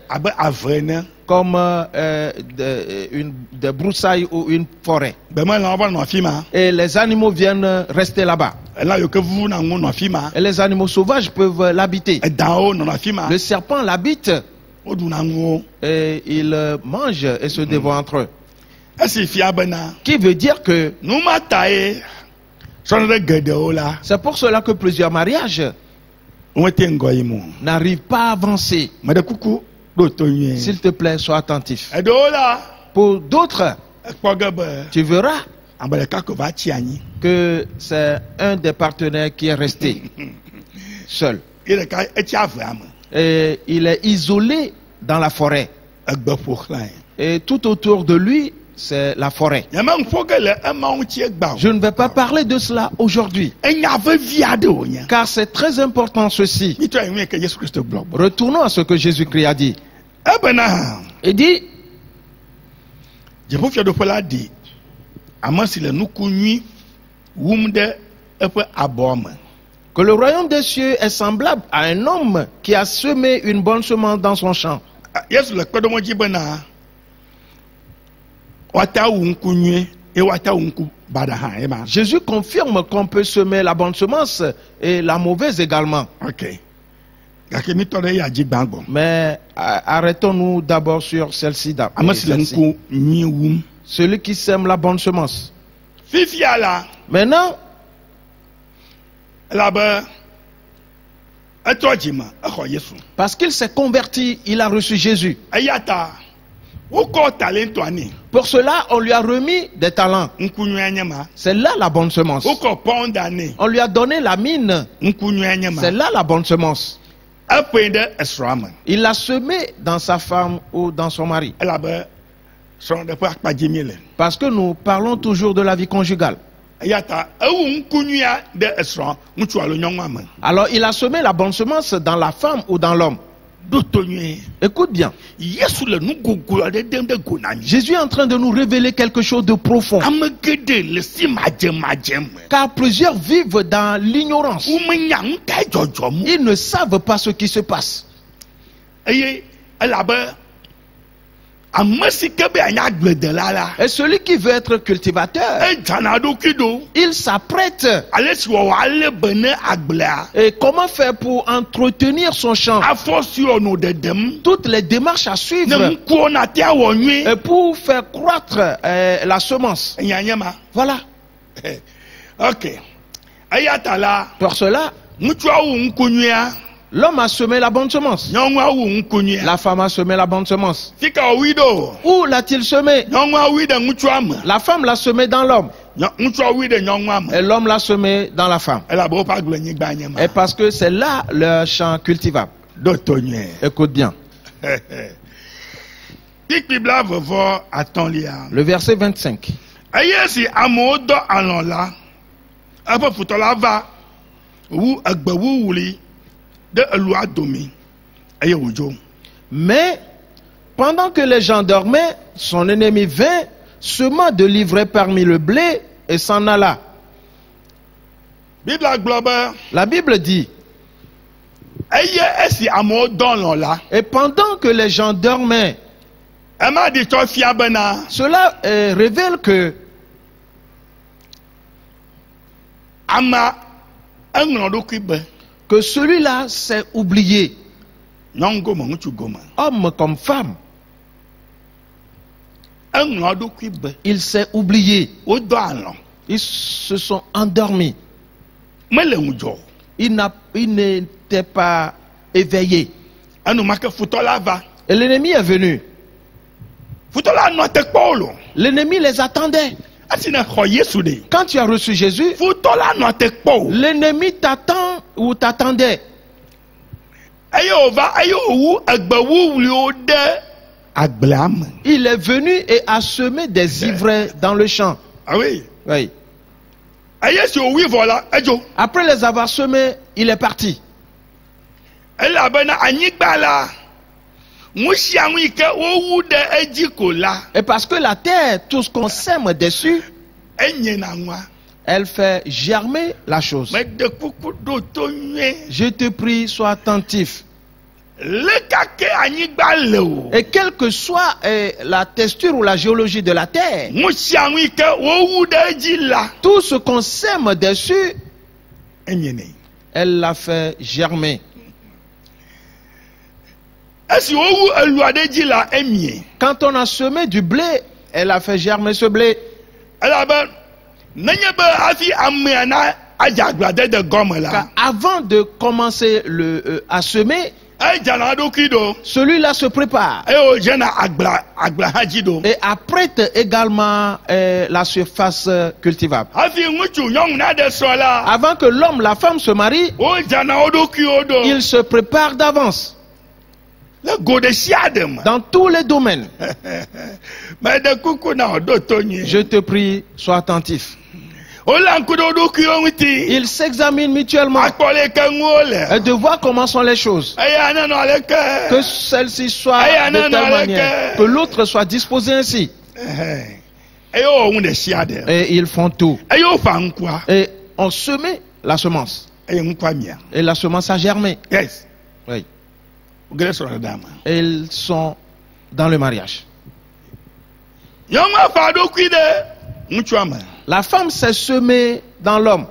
Comme des broussailles ou une forêt. Et les animaux viennent rester là-bas. Et les animaux sauvages peuvent l'habiter. Le serpent l'habite. Et ils mangent et se dévorent entre eux. Qui veut dire que c'est pour cela que plusieurs mariages n'arrivent pas à avancer. S'il te plaît, sois attentif. Pour d'autres, tu verras que c'est un des partenaires qui est resté seul. Et il est isolé dans la forêt. Et tout autour de lui, c'est la forêt. Je ne vais pas parler de cela aujourd'hui. Car c'est très important ceci. Retournons à ce que Jésus-Christ a dit. Il dit, que le royaume des cieux est semblable à un homme qui a semé une bonne semence dans son champ. Jésus confirme qu'on peut semer la bonne semence et la mauvaise également. Mais arrêtons-nous d'abord sur celle-ci. Celui qui sème la bonne semence. Maintenant, parce qu'il s'est converti, il a reçu Jésus. Pour cela, on lui a remis des talents. C'est là la bonne semence. On lui a donné la mine. C'est là la bonne semence. Il l'a semé dans sa femme ou dans son mari. Parce que nous parlons toujours de la vie conjugale. Alors il a semé la bonne semence dans la femme ou dans l'homme. Écoute bien. Jésus est en train de nous révéler quelque chose de profond. Car plusieurs vivent dans l'ignorance. Ils ne savent pas ce qui se passe. Et celui qui veut être cultivateur, il s'apprête. Et comment faire pour entretenir son champ? Toutes les démarches à suivre. Et pour faire croître la semence. Voilà. Pour cela, l'homme a semé la bonne semence. La femme a semé la bonne semence. Où l'a-t-il semé? La femme l'a semé dans l'homme. Et l'homme l'a semé dans la femme. Et parce que c'est là le champ cultivable. Écoute bien. Le verset 25. Mais pendant que les gens dormaient, son ennemi vint, sema de l'ivraie parmi le blé et s'en alla. La Bible dit, et pendant que les gens dormaient, cela révèle que celui-là s'est oublié. Homme comme femme. Il s'est oublié. Ils se sont endormis. Il n'était pas éveillé. Et l'ennemi est venu. L'ennemi les attendait. Quand tu as reçu Jésus, l'ennemi t'attend ou t'attendait. Il est venu et a semé des ivraies dans le champ.
Ah oui.
Oui. Après les avoir semés, il est parti. Et parce que la terre, tout ce qu'on sème dessus, elle fait germer la chose. Je te prie, sois attentif. Et quelle que soit la texture ou la géologie de la terre, tout ce qu'on sème dessus, elle l'a fait germer. Quand on a semé du blé, elle a fait germer ce blé. Car avant de commencer à semer, celui-là se prépare et apprête également la surface cultivable. Avant que l'homme, la femme se marient, ils se préparent d'avance. Dans tous les domaines. Je te prie, sois attentif. Ils s'examinent mutuellement et de voir comment sont les choses. Que celle-ci soit de telle manière, que l'autre soit disposé ainsi. Et ils font tout. Et ont semé la semence. Et la semence a germé. Oui. Et ils sont dans le mariage. La femme s'est semée dans l'homme.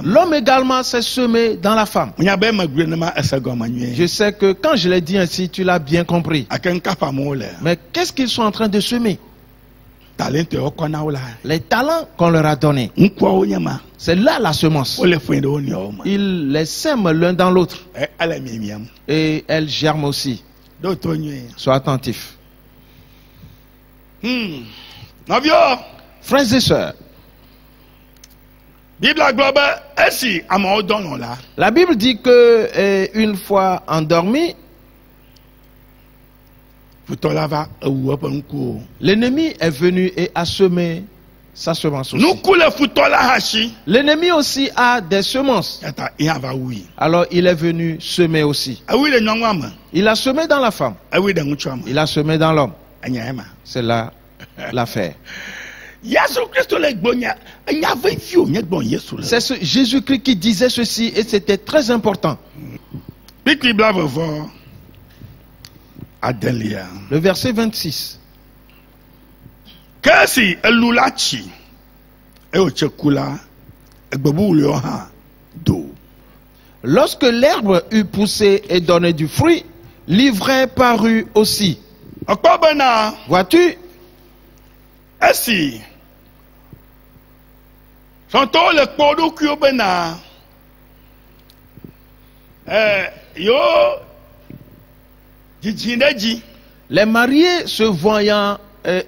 L'homme également s'est semé dans la femme. Je sais que quand je l'ai dit ainsi, tu l'as bien compris. Mais qu'est-ce qu'ils sont en train de semer? Les talents qu'on leur a donnés. C'est là la semence. Ils les sèment l'un dans l'autre. Et elles germent aussi. Sois attentif. Frères et sœurs, la Bible dit que une fois endormi, l'ennemi est venu et a semé sa semence aussi. L'ennemi aussi a des semences. Alors il est venu semer aussi. Il a semé dans la femme. Il a semé dans l'homme. C'est là l'affaire. C'est Jésus-Christ qui disait ceci et c'était très important. Le verset 26. Lorsque l'herbe eut poussé et donné du fruit, l'ivraie parut aussi. Vois-tu? Les mariés se voyant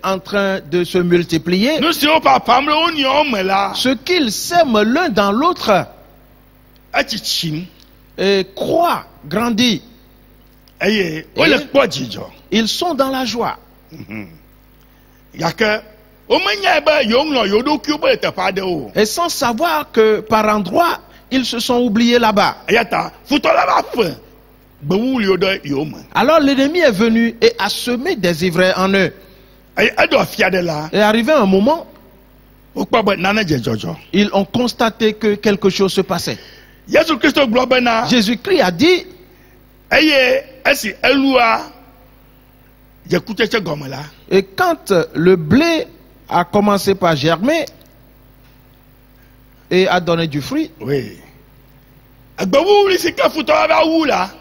en train de se multiplier, ce qu'ils sèment l'un dans l'autre croît, grandit. Et ils sont dans la joie. Et sans savoir que par endroits, ils se sont oubliés là-bas. Alors l'ennemi est venu et a semé des ivraies en eux. Et arrivé un moment, ils ont constaté que quelque chose se passait. Jésus-Christ a dit, et quand le blé a commencé par germer et a donné du fruit,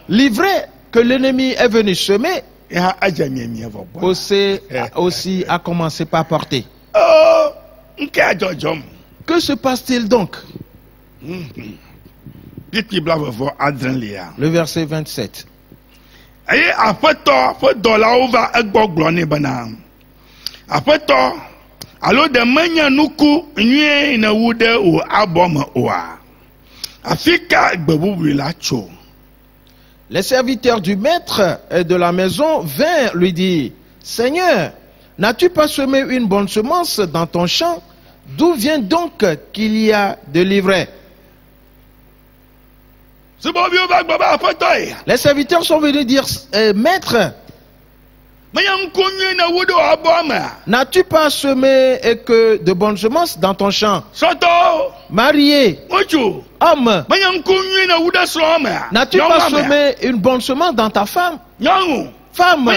l'ivraie que l'ennemi est venu semer aussi a commencé par porter. Que se passe-t-il donc? Le verset 27. Les serviteurs du maître de la maison vinrent lui dire, Seigneur, n'as-tu pas semé une bonne semence dans ton champ? D'où vient donc qu'il y a de l'ivraie? Les serviteurs sont venus dire, Maître, n'as-tu pas semé que de bonnes semences dans ton champ? Marié, homme, n'as-tu pas semé une bonne semence dans ta femme? Femme,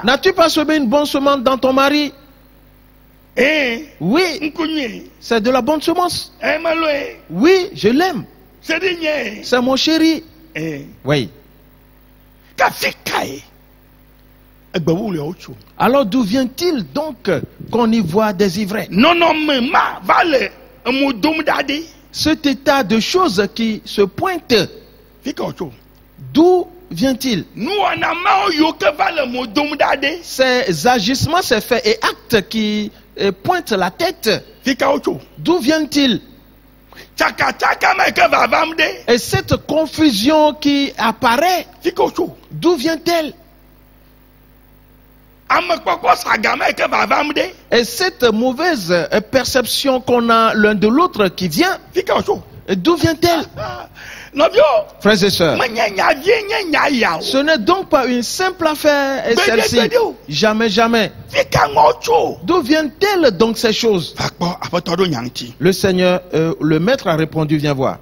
n'as-tu pas semé une bonne semence dans ton mari? Oui, c'est de la bonne semence. Oui, je l'aime. C'est mon chéri. Oui. Alors d'où vient-il donc qu'on y voit des ivraies? Cet état de choses qui se pointe, d'où vient-il? Ces agissements, ces faits et actes qui pointent la tête, d'où viennent-ils? Et cette confusion qui apparaît, d'où vient-elle? Et cette mauvaise perception qu'on a l'un de l'autre qui vient, d'où vient-elle? Frères et sœurs, ce n'est donc pas une simple affaire, et celle-ci, jamais, jamais. D'où viennent-elles donc ces choses? Le Seigneur, le Maître a répondu, viens voir.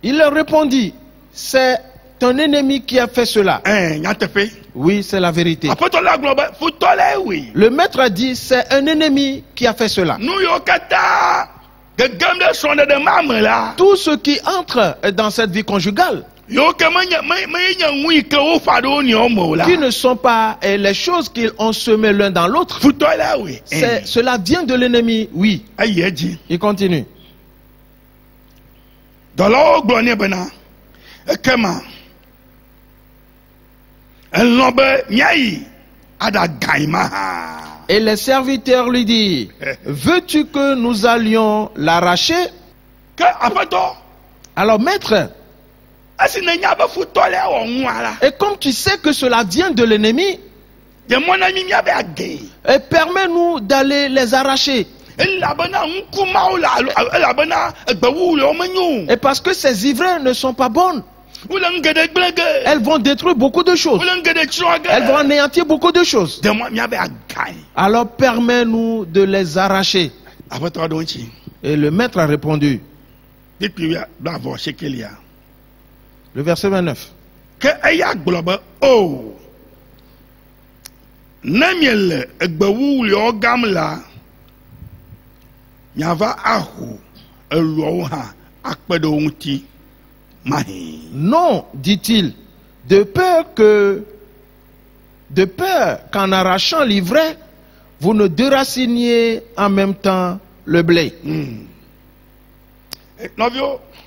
Il leur répondit, c'est ton ennemi qui a fait cela. Oui, c'est la vérité. Le Maître a dit, c'est un ennemi qui a fait cela. Tout ce qui entre dans cette vie conjugale, qui ne sont pas les choses qu'ils ont semées l'un dans l'autre, cela vient de l'ennemi, oui. Il continue. Et les serviteurs lui disent, veux-tu que nous allions l'arracher? Alors maître, et comme tu sais que cela vient de l'ennemi, permets-nous d'aller les arracher. Et parce que ces ivraies ne sont pas bonnes, elles vont détruire beaucoup de choses. Elles vont anéantir beaucoup de choses. Alors permets-nous de les arracher. Et le Maître a répondu. Le verset 29. Non, dit-il, de peur qu'en arrachant l'ivraie, vous ne déraciniez en même temps le blé.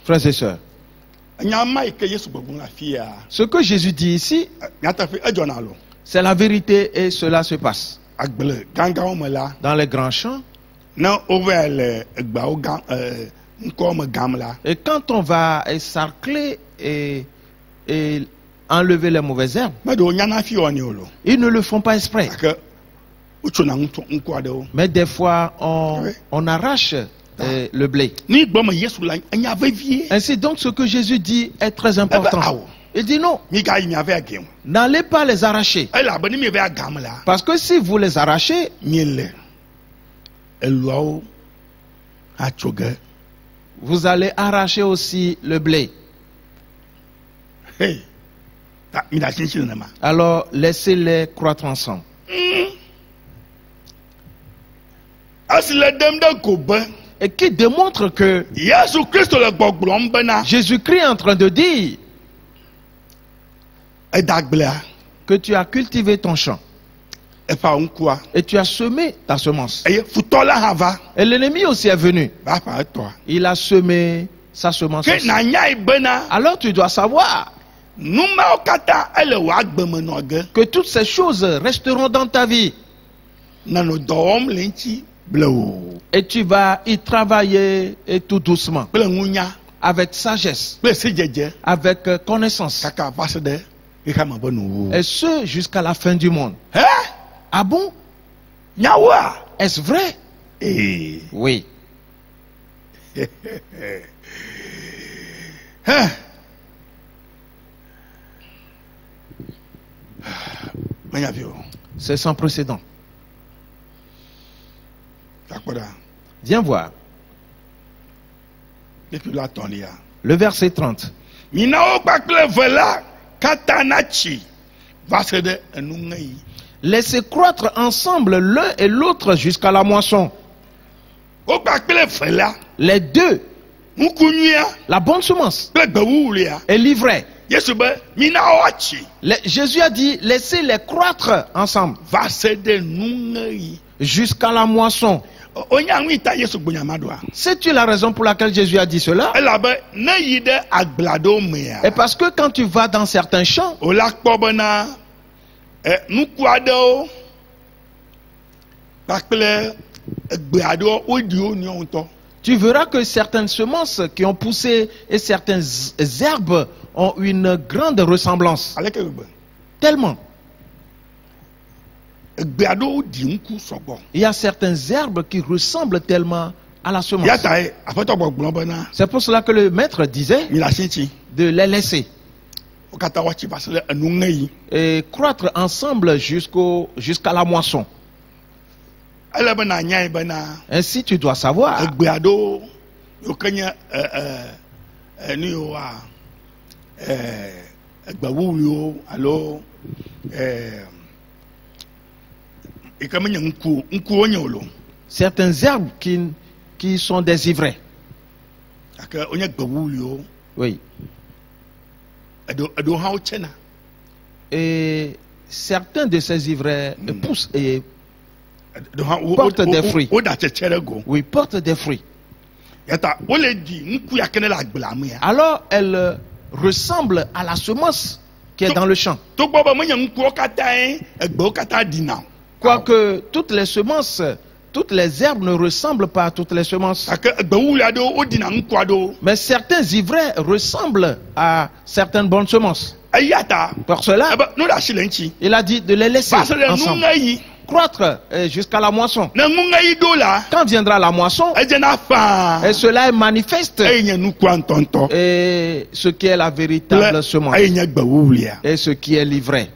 Frères et sœurs, ce que Jésus dit ici, c'est la vérité et cela se passe. Dans les grands champs, et quand on va sarcler et enlever les mauvaises herbes, ils ne le font pas exprès. Mais des fois, on arrache le blé. Ainsi donc, ce que Jésus dit est très important. Il dit non, n'allez pas les arracher. Parce que si vous les arrachez, vous allez arracher aussi le blé. Alors laissez-les croître ensemble. Et qui démontre que Jésus-Christ est en train de dire que tu as cultivé ton champ et tu as semé ta semence. Et l'ennemi aussi est venu. Il a semé sa semence aussi. Alors tu dois savoir que toutes ces choses resteront dans ta vie. Et tu vas y travailler et tout doucement, avec sagesse, avec connaissance, et ce jusqu'à la fin du monde. Ah bon? Est-ce vrai? Oui. C'est sans précédent. Viens voir. Le verset 30. Laissez croître ensemble l'un et l'autre jusqu'à la moisson. Les deux, la bonne semence et l'ivraie. Jésus a dit, laissez-les croître ensemble jusqu'à la moisson. Sais-tu la raison pour laquelle Jésus a dit cela? Et parce que quand tu vas dans certains champs, tu verras que certaines semences qui ont poussé et certaines herbes ont une grande ressemblance. Tellement. Il y a certaines herbes qui ressemblent tellement à la semence. C'est pour cela que le maître disait de les laisser et croître ensemble jusqu'à la moisson. Ainsi, tu dois savoir certaines herbes qui sont des ivraies. Oui. Et certains de ces ivraies poussent et portent des fruits. Oui, portent des fruits. Alors, elles ressemblent à la semence qui est dans le champ. Quoique toutes les semences, toutes les herbes ne ressemblent pas à toutes les semences. Mais certains ivraies ressemblent à certaines bonnes semences. Pour cela, il a dit de les laisser ensemble croître jusqu'à la moisson. Quand viendra la moisson, et cela est manifeste, et ce qui est la véritable semence, et ce qui est l'ivraie.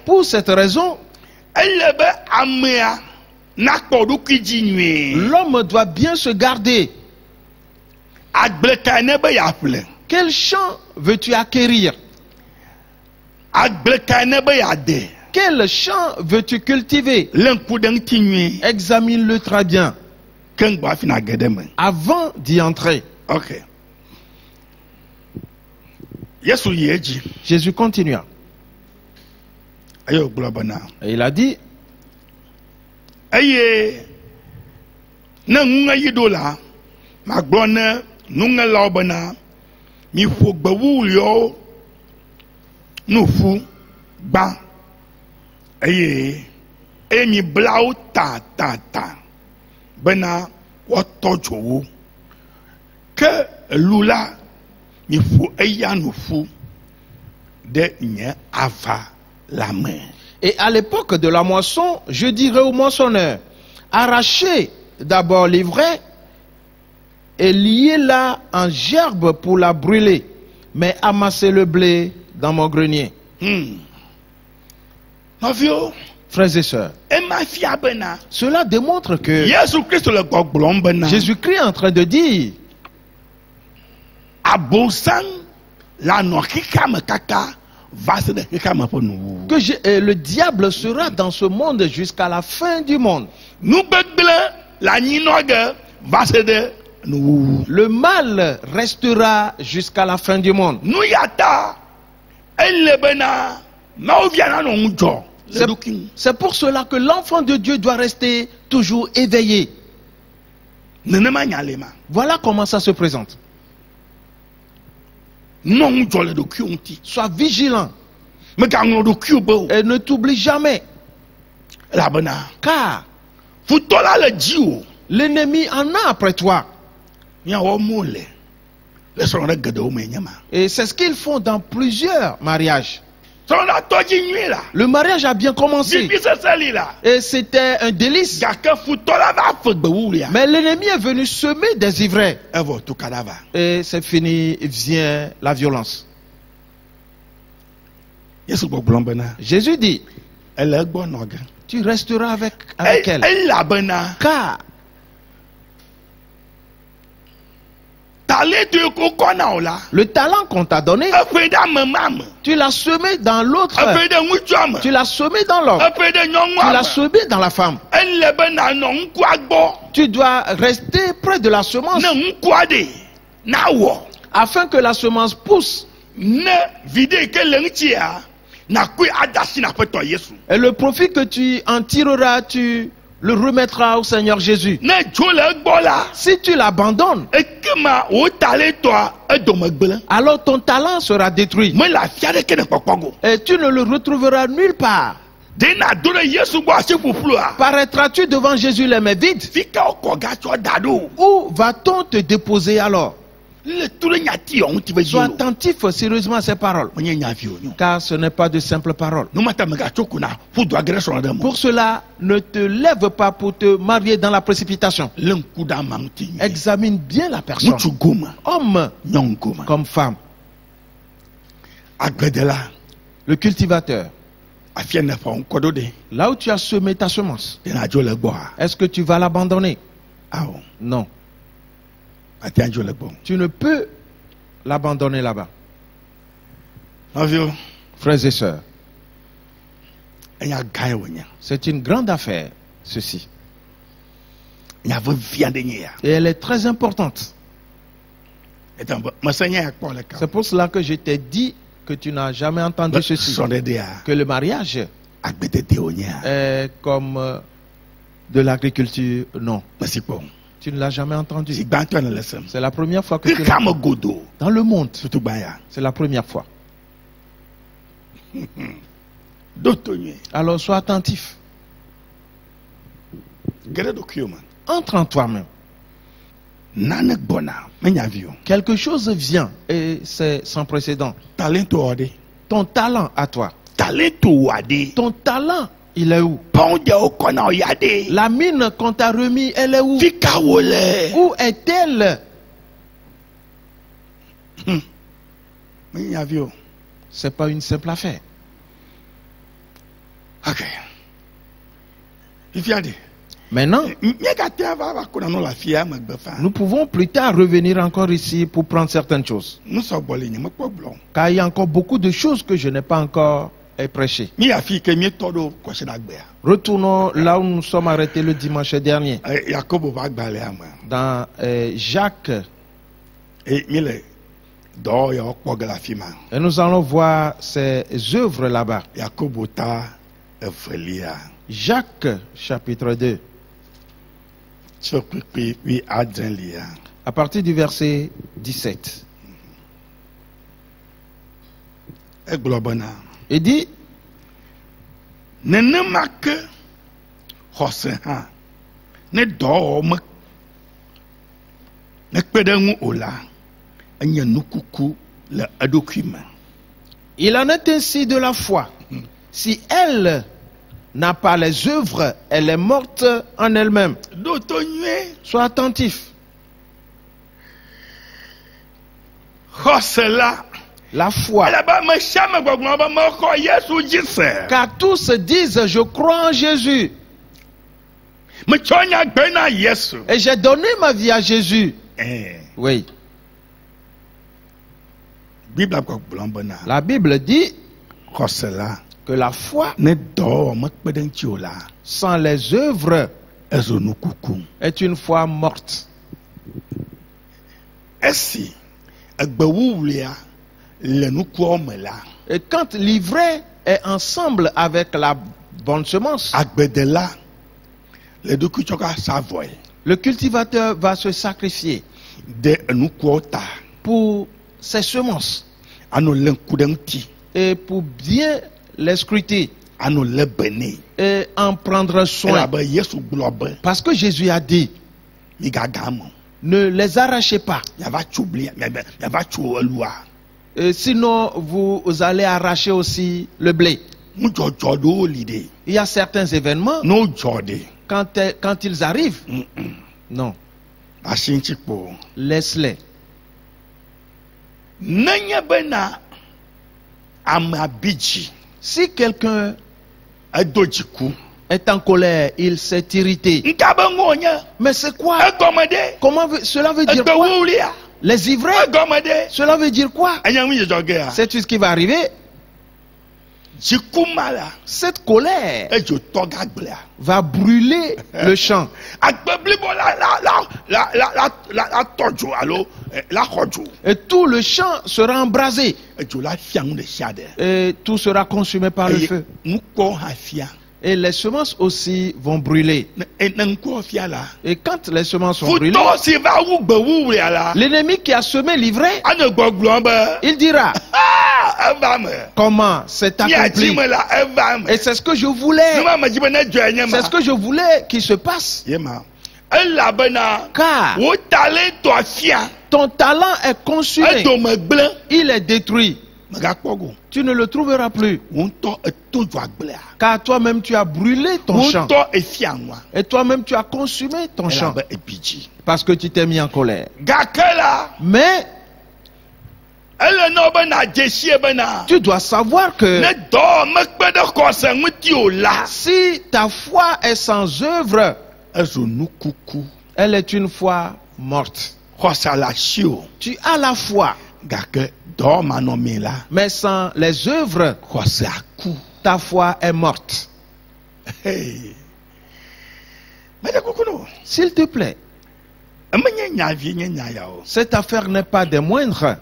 Pour cette raison, l'homme doit bien se garder. Quel champ veux-tu acquérir? Quel champ veux-tu cultiver? Examine-le très bien avant d'y entrer.
Ok.
Jésus continua.
Et
il a dit,
que lula mi fu eya no fu de nye ava la main.
Et à l'époque de la moisson, je dirais au moissonneur, arrachez d'abord l'ivraie et liez-la en gerbe pour la brûler, mais amassez le blé dans mon grenier. Frères et sœurs, cela démontre que Jésus-Christ est en train de dire que le diable sera dans ce monde jusqu'à la fin du monde. Le mal restera jusqu'à la fin du monde. C'est pour cela que l'enfant de Dieu doit rester toujours éveillé. Voilà comment ça se présente. Sois vigilant et ne t'oublie jamais, car l'ennemi en a après toi. Et c'est ce qu'ils font dans plusieurs mariages. Le mariage a bien commencé et c'était un délice, mais l'ennemi est venu semer des ivraies et c'est fini, vient la violence. Jésus dit, tu resteras avec elle, car le talent qu'on t'a donné, tu l'as semé dans l'autre, tu l'as semé dans l'homme, tu l'as semé dans la femme. Tu dois rester près de la semence afin que la semence pousse. Et le profit que tu en tireras, tu le remettra au Seigneur Jésus. Si tu l'abandonnes, alors ton talent sera détruit et tu ne le retrouveras nulle part. Paraîtras-tu devant Jésus les mains vides? Où va-t-on te déposer alors? Sois attentif sérieusement à ces paroles, car ce n'est pas de simples paroles. Pour cela, ne te lève pas pour te marier dans la précipitation. Examine bien la personne, homme comme femme. Le cultivateur, là où tu as semé ta semence, est-ce que tu vas l'abandonner? Non. Tu ne peux l'abandonner là-bas. Frères et sœurs, c'est une grande affaire, ceci. Et elle est très importante. C'est pour cela que je t'ai dit que tu n'as jamais entendu ceci. Que le mariage est comme de l'agriculture. Non. Tu ne l'as jamais entendu. C'est la première fois que tu l'entends. Dans le monde, c'est la première fois. Alors sois attentif. Entre en toi-même. Quelque chose vient et c'est sans précédent. Ton talent à toi. Ton talent, il est où? La mine qu'on t'a remis, elle est où? Où est-elle? C'est pas une simple affaire.
Ok.
Maintenant, nous pouvons plus tard revenir encore ici pour prendre certaines choses. Car il y a encore beaucoup de choses que je n'ai pas encore prêchées. Retournons là où nous sommes arrêtés le dimanche dernier. Dans Jacques. Et nous allons voir ces œuvres là-bas. Jacques chapitre 2. À partir du verset 17. Il dit, il en est ainsi de la foi. Si elle n'a pas les œuvres, elle est morte en elle-même. Sois attentif. La foi. Car tous disent, je crois en Jésus. Et j'ai donné ma vie à Jésus. Oui. La Bible dit que la foi sans les œuvres est une foi morte. Et quand l'ivraie est ensemble avec la bonne semence, le cultivateur va se sacrifier pour ses semences et pour bien les scruter et en prendre soin. Parce que Jésus a dit, ne les arrachez pas. Sinon, vous allez arracher aussi le blé. Il y a certains événements, quand ils arrivent, non, laisse-les. Si quelqu'un est en colère, il s'est irrité. Mais c'est quoi? Comment cela veut dire quoi? Les ivraies, cela veut dire quoi? C'est tout ce qui va arriver. Cette colère va brûler le champ. Et tout le champ sera embrasé. Et tout sera consumé par le feu. Et les semences aussi vont brûler. Et quand les semences sont brûlées, l'ennemi qui a semé l'ivraie, il dira, Comment c'est accompli. Et c'est ce que je voulais. C'est ce que je voulais qu'il se passe. Car ton talent est consumé. Il est détruit. Tu ne le trouveras plus. Car toi-même tu as brûlé ton champ. Et toi-même tu as consumé ton champ. Parce que tu t'es mis en colère. Mais tu dois savoir que si ta foi est sans œuvre, elle est une foi morte. Tu as la foi, mais sans les œuvres, ta foi est morte. S'il te plaît, cette affaire n'est pas des moindres.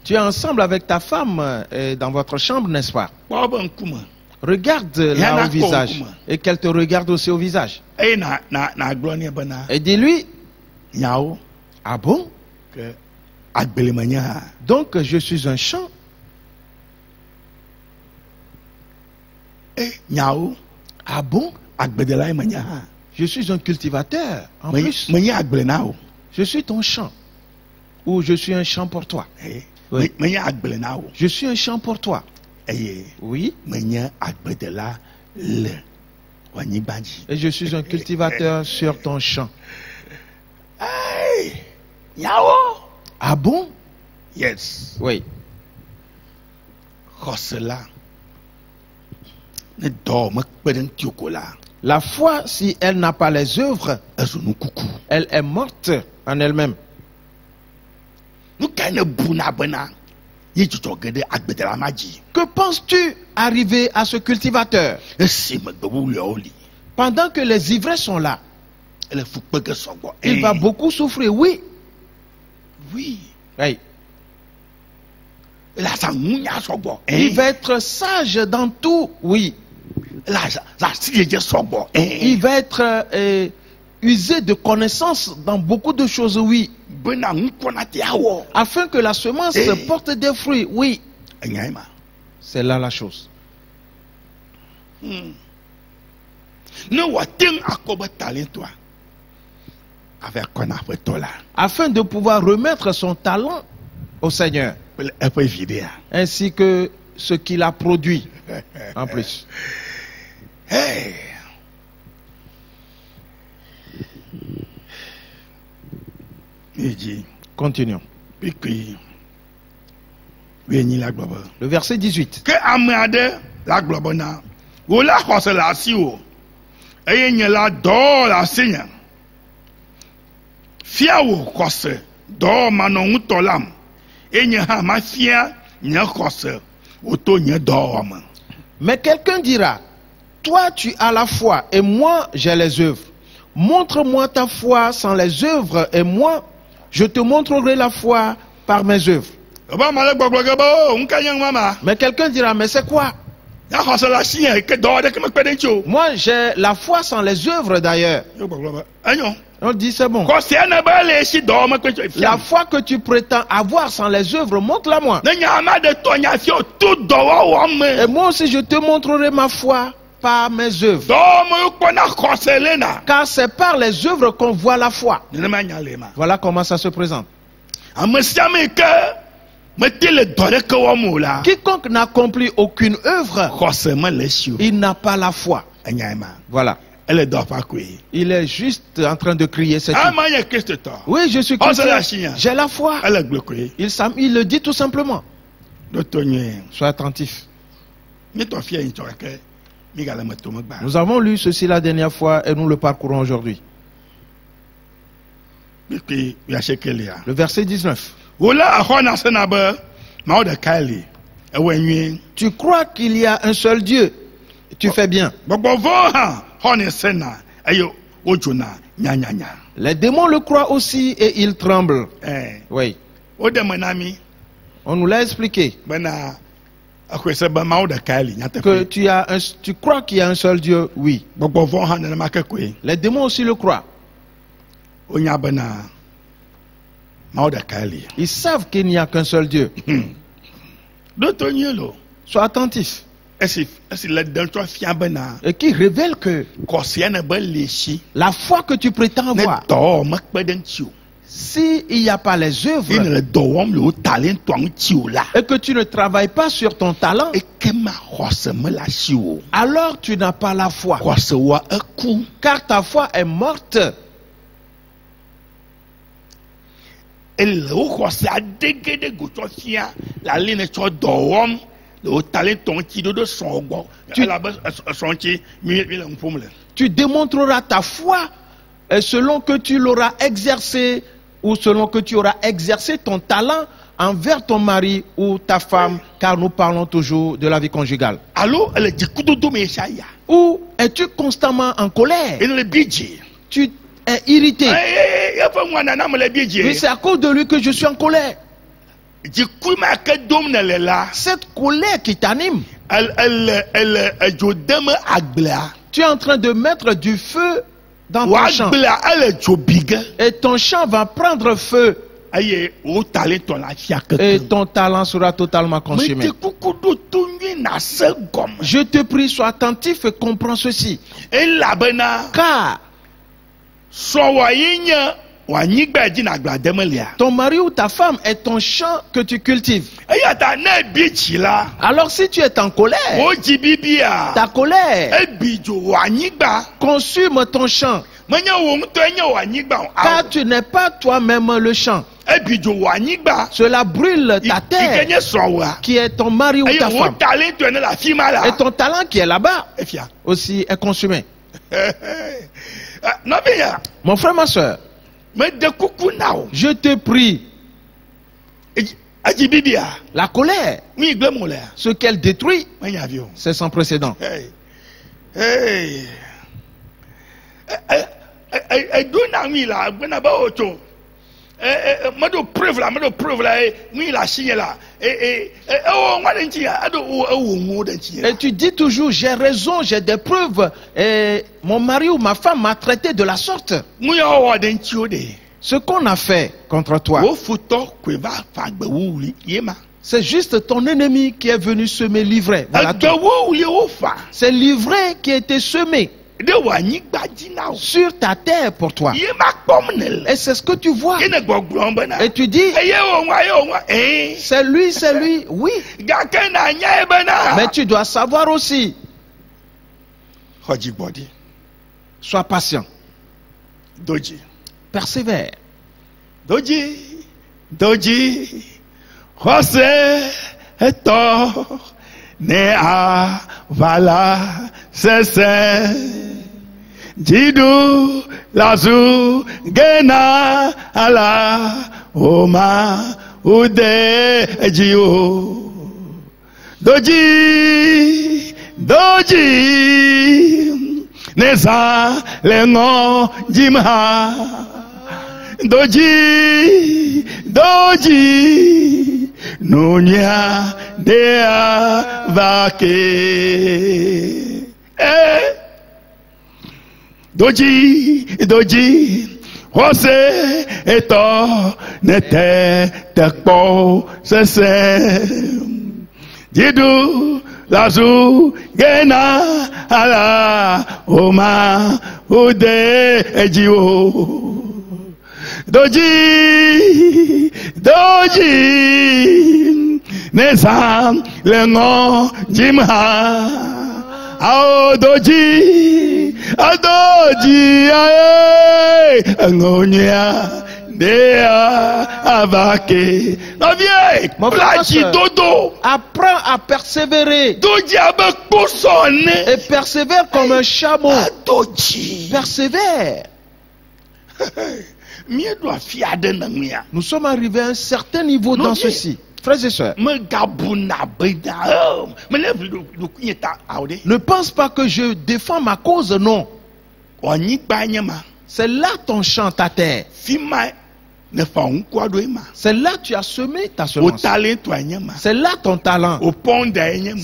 Tu es ensemble avec ta femme dans votre chambre, n'est-ce pas? Regarde-la au visage et qu'elle te regarde aussi au visage. Et dis-lui, ah bon? Donc je suis un champ. Ah bon? Je suis un cultivateur. En plus, je suis ton champ. Ou je suis un champ pour toi. Oui. Je suis un champ pour toi. Oui. Et je suis un cultivateur sur ton champ. Ah bon?
Yes.
Oui. La foi, si elle n'a pas les œuvres, elle est morte en elle-même. Que penses-tu arriver à ce cultivateur? Pendant que les ivraies sont là, il va beaucoup souffrir, oui.
Oui.
Oui. Il va être sage dans tout, oui. Il va être usé de connaissances dans beaucoup de choses, oui. Afin que la semence porte des fruits, oui. C'est là la chose. Afin de pouvoir remettre son talent au Seigneur, ainsi que ce qu'il a produit en plus. Continuons. Le verset 18. Mais quelqu'un dira, toi tu as la foi et moi j'ai les œuvres. Montre-moi ta foi sans les œuvres et moi je te montrerai la foi par mes œuvres. Mais quelqu'un dira, mais c'est quoi? Moi j'ai la foi sans les œuvres d'ailleurs. On dit c'est bon. La foi que tu prétends avoir sans les œuvres, montre-la moi. Et moi aussi je te montrerai ma foi par mes œuvres. Car c'est par les œuvres qu'on voit la foi. Voilà comment ça se présente. Quiconque n'accomplit aucune œuvre, il n'a pas la foi. Voilà. Il est juste en train de crier, c'est tout. Oui, je suis chrétien. J'ai la foi. Il le dit tout simplement. Sois attentif. Nous avons lu ceci la dernière fois et nous le parcourons aujourd'hui. Le verset 19. Tu crois qu'il y a un seul Dieu. Tu fais bien. Les démons le croient aussi et ils tremblent. Oui. On nous l'a expliqué. Que tu crois qu'il y a un seul Dieu, oui. Les démons aussi le croient. Ils savent qu'il n'y a qu'un seul Dieu. Sois attentif. Et qui révèle que la foi que tu prétends avoir, s'il n'y a pas les œuvres et que tu ne travailles pas sur ton talent, alors tu n'as pas la foi, car ta foi est morte. Tu démontreras ta foi selon que tu l'auras exercé ou selon que tu auras exercé ton talent envers ton mari ou ta femme, car nous parlons toujours de la vie conjugale. Ou es-tu constamment en colère? Tu es irrité. Mais c'est à cause de lui que je suis en colère. Cette colère qui t'anime, tu es en train de mettre du feu dans ton champ. Et ton champ va prendre feu. Et ton talent sera totalement consumé. Je te prie, sois attentif et comprends ceci. Car ton mari ou ta femme est ton champ que tu cultives. Alors si tu es en colère, ta colère consume ton champ, car tu n'es pas toi-même le champ. Cela brûle ta terre, qui est ton mari ou ta femme. Et ton talent qui est là-bas aussi est consumé. Mon frère, ma soeur, je te prie, la colère, ce qu'elle détruit, c'est sans précédent. Et tu dis toujours, j'ai raison, j'ai des preuves, et mon mari ou ma femme m'a traité de la sorte. Ce qu'on a fait contre toi, c'est juste ton ennemi qui est venu semer l'ivraie. Voilà, c'est l'ivraie qui a été semée sur ta terre pour toi. Et c'est ce que tu vois. Et tu dis, c'est lui, oui. Mais tu dois savoir aussi, sois patient. Persévère.
Jidu lazu gena ala oma ude ejio doji neza lengo jimha doji nunya dea vake Doji, Jose eto nete tekpo sese. Jidu lazu gena ala oma ude ejio. Doji nesa lengo jimha. Ao doji ae ngonya dea avake.
Apprends à persévérer et persévère comme un chameau. Persévère. Nous sommes arrivés à un certain niveau dans ceci. Frères et sœurs, ne pense pas que je défends ma cause, non. C'est là ton champ, ta terre. C'est là que tu as semé ta semence. C'est là ton talent.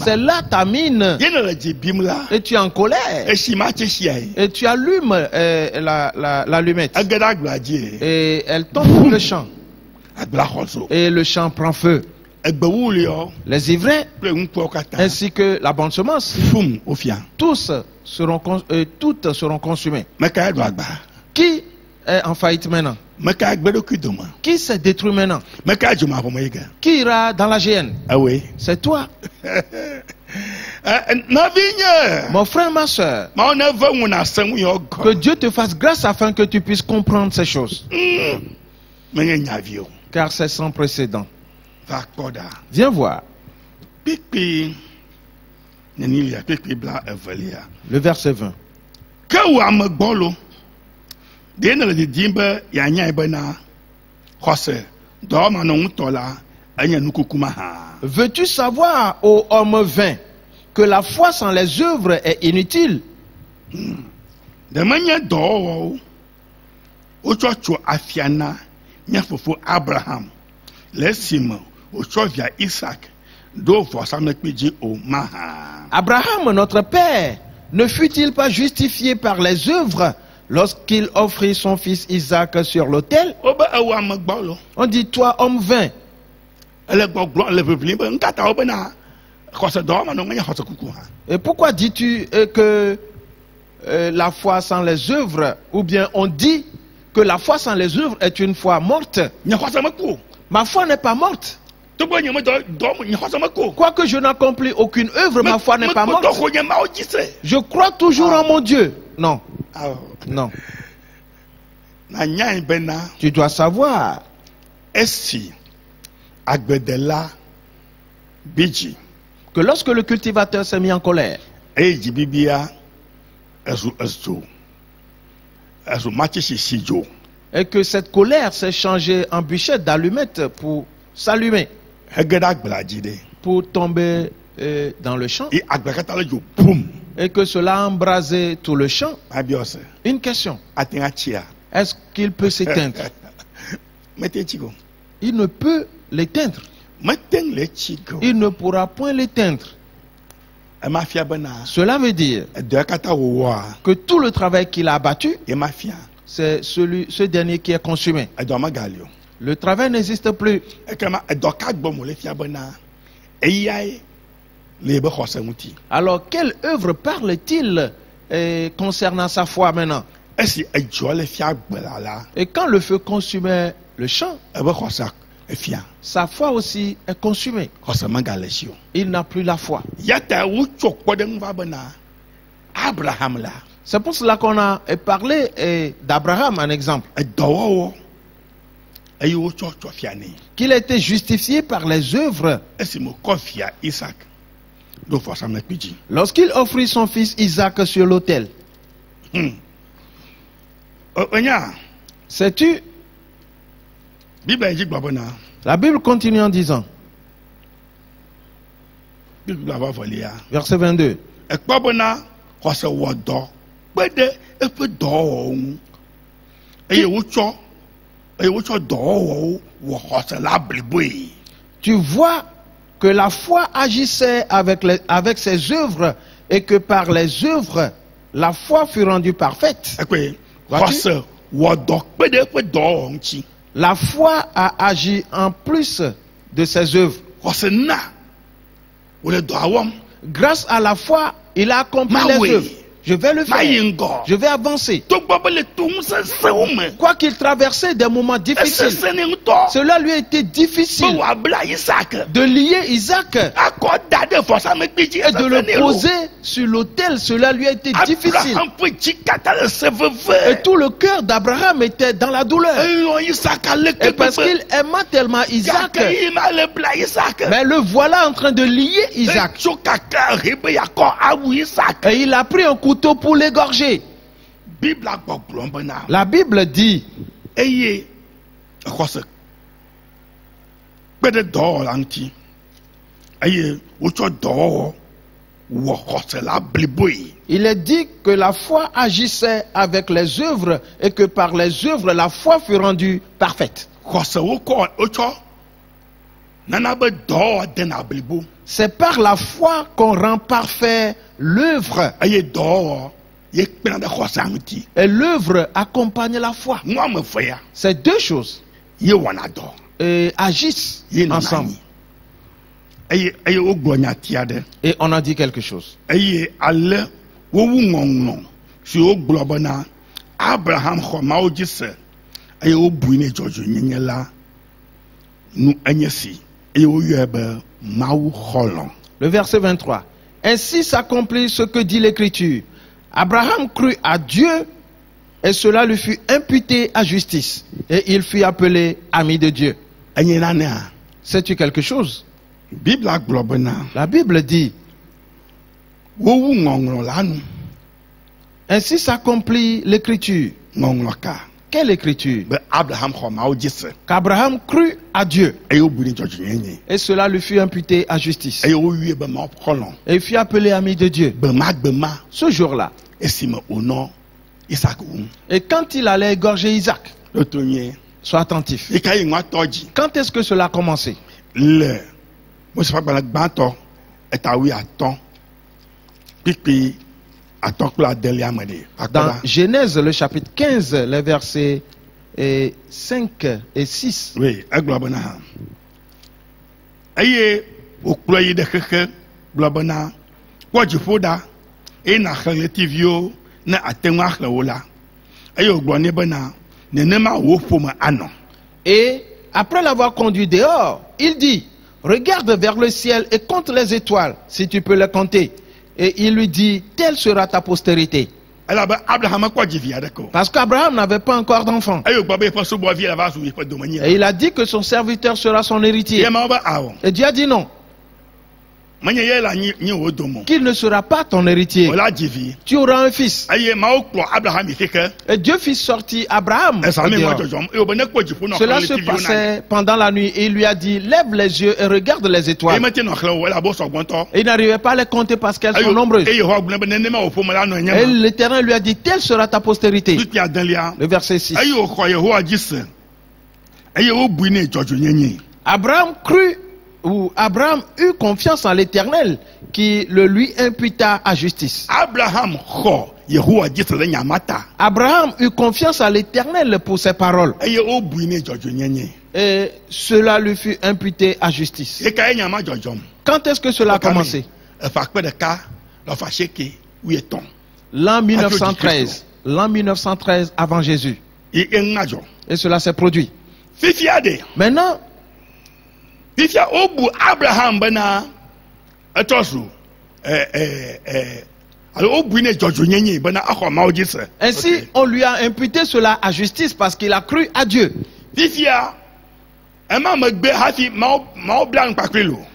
C'est là ta mine. Et tu es en colère. Et tu allumes l'allumette. Et elle tombe dans le champ. Et le champ prend feu. Les ivraies ainsi que la bonne semence, toutes seront consumées. Qui est en faillite maintenant? Qui s'est détruit maintenant? Qui ira dans la géhenne? C'est toi. Mon frère, ma soeur, que Dieu te fasse grâce afin que tu puisses comprendre ces choses. Car c'est sans précédent. Viens voir. Le verset 20. Veux-tu savoir, ô homme vain, que la foi sans les œuvres est inutile? Abraham, notre père, ne fut-il pas justifié par les œuvres lorsqu'il offrit son fils Isaac sur l'autel? On dit, toi, homme vain. Et pourquoi dis-tu que la foi sans les œuvres, ou bien on dit que la foi sans les œuvres est une foi morte? Ma foi n'est pas morte. Quoique je n'accomplis aucune œuvre, ma foi n'est pas morte. Je crois toujours en mon Dieu. Non. Non. Tu dois savoir que lorsque le cultivateur s'est mis en colère, et que cette colère s'est changée en bûchette d'allumettes pour s'allumer, pour tomber dans le champ, et que cela a embrasé tout le champ. Une question: est-ce qu'il peut s'éteindre? Il ne peut l'éteindre. Il ne pourra point l'éteindre. Cela veut dire que tout le travail qu'il a abattu, c'est ce dernier qui est consumé. Le travail n'existe plus. Alors, quelle œuvre parle-t-il concernant sa foi maintenant? Et quand le feu consumait le champ, sa foi aussi est consumée. Il n'a plus la foi. C'est pour cela qu'on a parlé d'Abraham, un exemple. Qu'il a été justifié par les œuvres lorsqu'il offrit son fils Isaac sur l'autel. Sais-tu? La Bible continue en disant, verset 22, tu vois que la foi agissait avec ses œuvres et que par les œuvres, la foi fut rendue parfaite. La foi a agi en plus de ses œuvres. Grâce à la foi, il a accompli les œuvres. Je vais le faire. Je vais avancer. Quoi qu'il traversait des moments difficiles, cela lui a été difficile de lier Isaac et de le poser sur l'autel. Cela lui a été difficile. Et tout le cœur d'Abraham était dans la douleur. Et parce qu'il aimait tellement Isaac, mais le voilà en train de lier Isaac. Et il a pris un couteau pour l'égorger. La Bible dit il est dit que la foi agissait avec les œuvres et que par les œuvres la foi fut rendue parfaite. C'est par la foi qu'on rend parfait l'œuvre. Et l'œuvre accompagne la foi. C'est deux choses. Et agissent ensemble. Et on a dit quelque chose. Le verset 23. Ainsi s'accomplit ce que dit l'Écriture. Abraham crut à Dieu et cela lui fut imputé à justice. Et il fut appelé ami de Dieu. Sais-tu quelque chose? La Bible dit. Ainsi s'accomplit l'Écriture. Quelle Écriture? Qu'Abraham crut à Dieu. Et cela lui fut imputé à justice. Et il fut appelé ami de Dieu. Ce jour-là. Et quand il allait égorger Isaac. Sois attentif. Quand est-ce que cela a commencé? Dans Genèse, le chapitre 15, les versets 5 et 6. Oui, et après l'avoir conduit dehors, il dit, regarde vers le ciel et compte les étoiles, si tu peux les compter. Et il lui dit, telle sera ta postérité. Parce qu'Abraham n'avait pas encore d'enfant. Et il a dit que son serviteur sera son héritier. Et Dieu a dit non. Qu'il ne sera pas ton héritier. Tu auras un fils. Et Dieu fit sortir Abraham. Cela se passait pendant la nuit et il lui a dit, lève les yeux et regarde les étoiles. Et il n'arrivait pas à les compter parce qu'elles sont nombreuses. Et l'Éternel lui a dit, telle sera ta postérité. Le verset 6. Abraham crut, ou Abraham eut confiance en l'Éternel qui le lui imputa à justice. Abraham eut confiance à l'Éternel pour ses paroles. Et cela lui fut imputé à justice. Quand est-ce que cela a commencé? L'an 1913. L'an 1913 avant Jésus. Et cela s'est produit. Maintenant, Abraham ainsi, on lui a imputé cela à justice parce qu'il a cru à Dieu.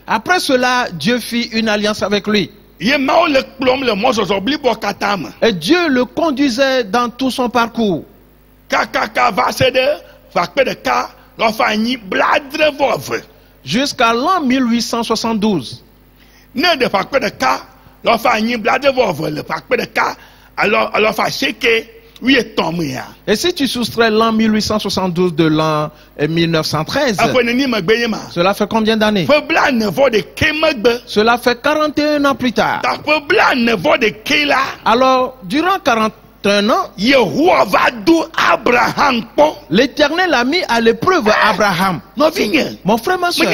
Après cela, Dieu fit une alliance avec lui. Et Dieu le conduisait dans tout son parcours. Jusqu'à l'an 1872. Et si tu soustrais l'an 1872 de l'an 1913, cela fait combien d'années? Cela fait 41 ans plus tard. Alors, durant 41 ans, l'Éternel a mis à l'épreuve Abraham. Mon frère, ma soeur,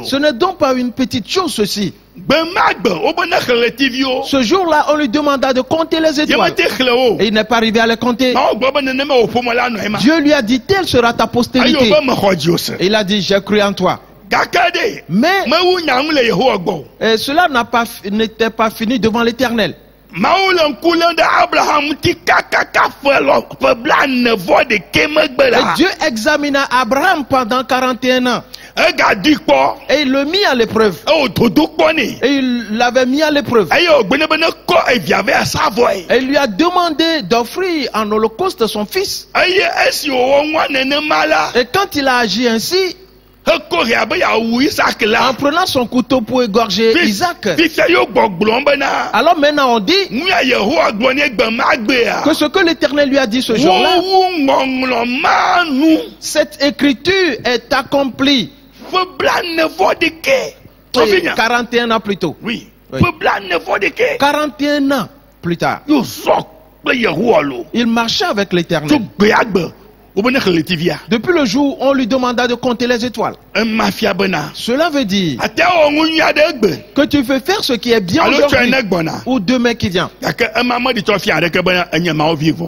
ce n'est donc pas une petite chose ceci. Ce jour-là, on lui demanda de compter les étoiles. Et il n'est pas arrivé à les compter. Dieu lui a dit, telle sera ta postérité. Et il a dit, j'ai cru en toi. Mais cela n'était pas fini devant l'Éternel. Et Dieu examina Abraham pendant 41 ans. Et il le mit à l'épreuve. Et il l'avait mis à l'épreuve. Et il lui a demandé d'offrir en holocauste son fils. Et quand il a agi ainsi, en prenant son couteau pour égorger Isaac. Alors maintenant on dit que ce que l'Éternel lui a dit ce jour-là, cette écriture est accomplie 41 ans plus tôt.
Oui.
41 ans plus tard. Il marchait avec l'Éternel. Depuis le jour où on lui demanda de compter les étoiles. Cela veut dire que tu veux faire ce qui est bien aujourd'hui ou demain qui vient.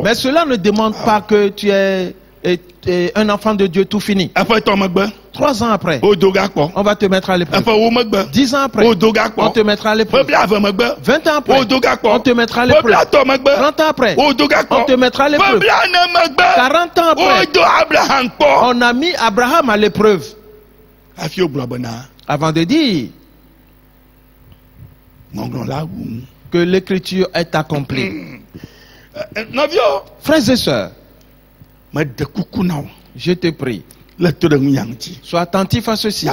Mais cela ne demande pas que tu es un enfant de Dieu tout fini. 3 ans après, on va te mettre à l'épreuve. 10 ans après, on te mettra à l'épreuve. 20 ans après, on te mettra à l'épreuve. 30 ans après, on te mettra à l'épreuve. 40 ans après, on a mis Abraham à l'épreuve. Avant de dire que l'écriture est accomplie. Frères et sœurs, je te prie, sois attentif à ceci.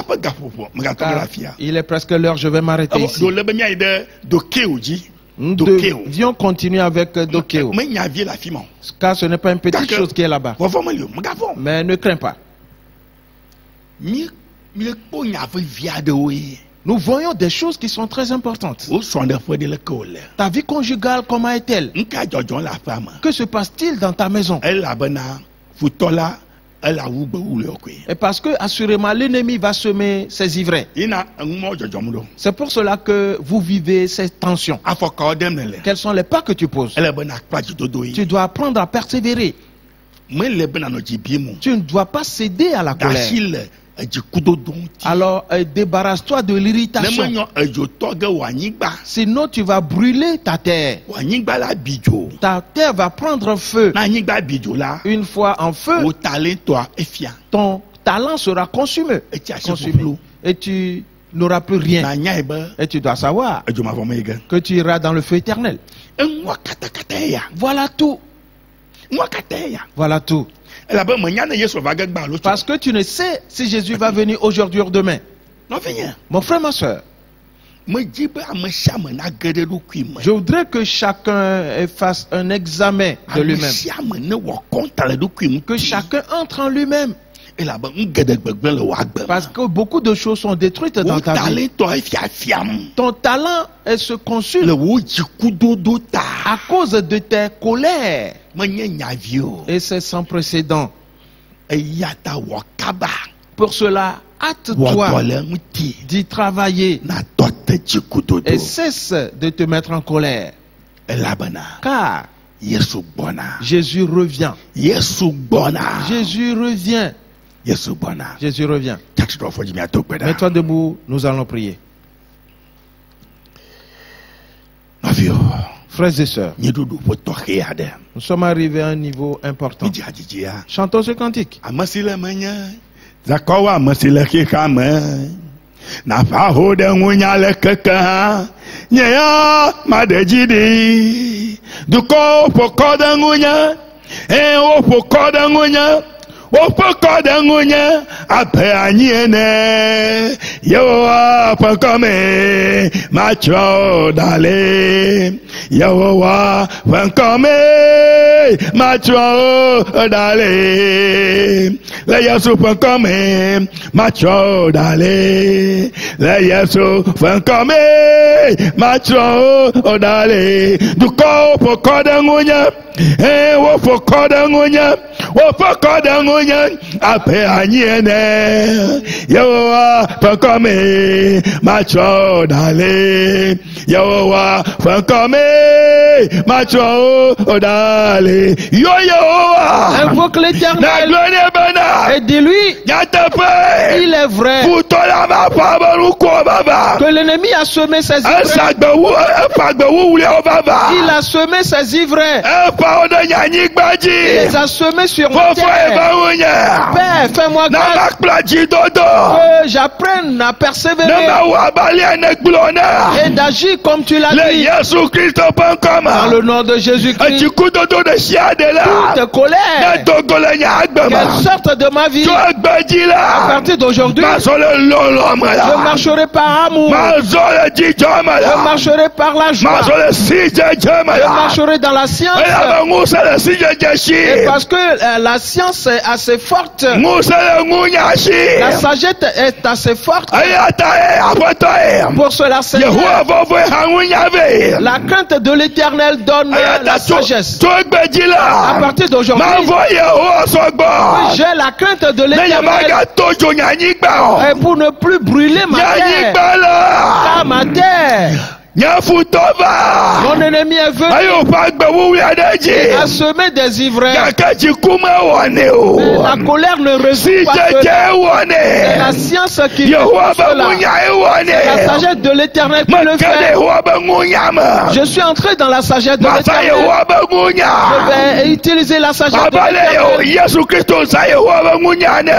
Il est presque l'heure, je vais m'arrêter ici. Nous devions continuer avec Dokeo. Car ce n'est pas une petite chose qui est là-bas. Mais ne crains pas. Nous voyons des choses qui sont très importantes. Ta vie conjugale, comment est-elle? Que se passe-t-il dans ta maison? Et parce que assurément l'ennemi va semer ses ivraies. C'est pour cela que vous vivez ces tensions. Quels sont les pas que tu poses? Tu dois apprendre à persévérer. Tu ne dois pas céder à la colère. Alors débarrasse-toi de l'irritation. Sinon tu vas brûler ta terre. Ta terre va prendre feu. Une fois en feu, ton talent sera consumé. Et tu n'auras plus rien. Et tu dois savoir que tu iras dans le feu éternel. Voilà tout. Voilà tout. Parce que tu ne sais si Jésus va venir aujourd'hui ou demain. Mon frère, ma soeur, je voudrais que chacun fasse un examen de lui-même. Que chacun entre en lui-même. Parce que beaucoup de choses sont détruites dans ta vie. Ton talent se consume à cause de tes colères. Et c'est sans précédent. Pour cela, hâte-toi d'y travailler et cesse de te mettre en colère. Car Jésus revient. Jésus revient. Jésus revient. Mets-toi debout, nous allons prier. Frères et sœurs, nous sommes arrivés à un niveau important. Chantons ce cantique.
Ape anyene yo apakome macho dale yo apakome macho dale la yesu pakome macho dale la yesu pakome macho dale duko pokoda ngunya wo pokoda ngunya wo pokoda ngunya ape anyene Yawa fakame macho dale Yawa fakame macho dale Yo Yawa
invoque l'Éternel et dis-lui il est vrai que l'ennemi a semé ses ivraies. Il a semé ses ivraies. Il les a semés sur la terre. Père, fais-moi grâce que j'apprenne à persévérer et d'agir comme tu l'as dit. Dans le nom de Jésus-Christ, toute colère, qu'elle sorte de ma vie. À partir d'aujourd'hui, je marcherai par amour. Je marcherai par la joie. Je marcherai dans la science. Et parce que la science est assez forte, la sagesse est assez forte. Pour cela, Seigneur, la crainte de l'Éternel donne la sagesse. À partir d'aujourd'hui, j'ai la crainte de l'Éternel. Et pour ne plus brûler ma terre, car ma terre, mon ennemi est venu et a semé des ivraies. Mais la colère ne résout pas cela. C'est la science qui fait cela. C'est la sagesse de l'Éternel qui le fait. Je suis entré dans la sagesse de l'Éternel. Je vais utiliser la sagesse de l'Éternel.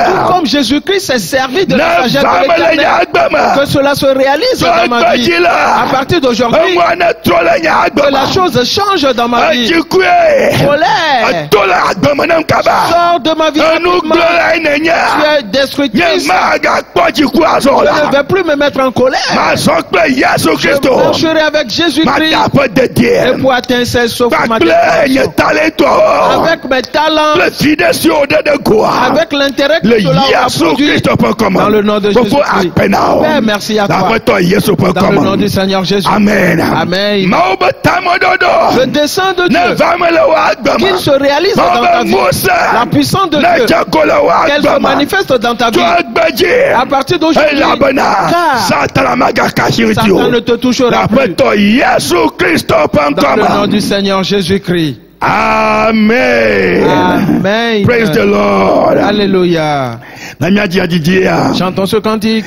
Tout comme Jésus-Christ s'est servi de la sagesse de l'Éternel. Que cela se réalise dans ma vie. À partir d'aujourd'hui, que la chose change dans ma vie. Colère, sors de ma vie. Tu es destructrice. Je ne vais plus me mettre en colère. Je marcherai avec Jésus-Christ. Et pour atteindre ses sauf ma destination. Avec mes talents. Avec l'intérêt que cela a produit. Dans le nom de Jésus-Christ. Père, merci à toi. Dans le nom du Seigneur Jésus.
Amen.
Amen. Je descends de Dieu. Qu'il se réalise dans ta vie. La puissance de Dieu. Qu'elle se manifeste dans ta vie. À partir d'aujourd'hui. Satan ne te touchera plus. Dans le nom du Seigneur Jésus-Christ.
Amen.
Amen.
Praise the Lord.
Alléluia. Chantons ce cantique.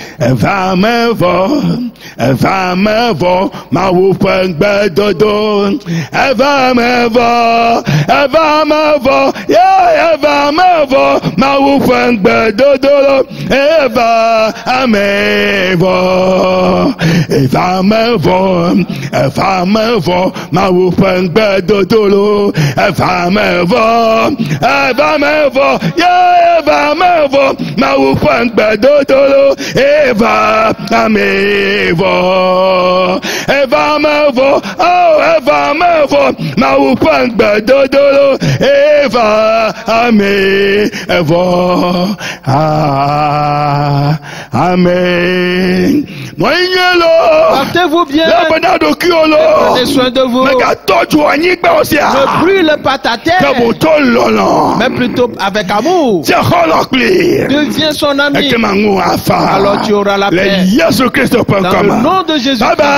Ma oufang badodolo Eva amevo Eva mevo oh Eva mevo ma oufang badodolo Eva amevo amen.
Partez-vous bien. Prenez soin de vous. Ne brûle pas ta terre, mais plutôt avec amour. Deviens son ami. Alors tu auras la paix. Dans le nom de Jésus. Bye bye. Au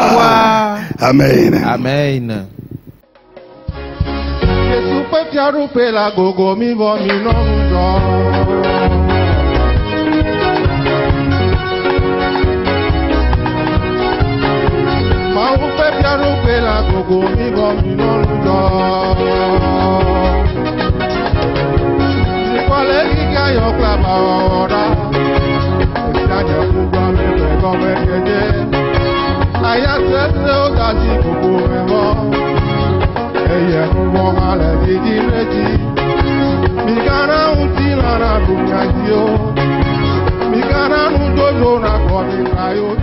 revoir.
Amen.
Amen.
Mikana unti lana dunya dio, mikana undojo na kwa mingayo.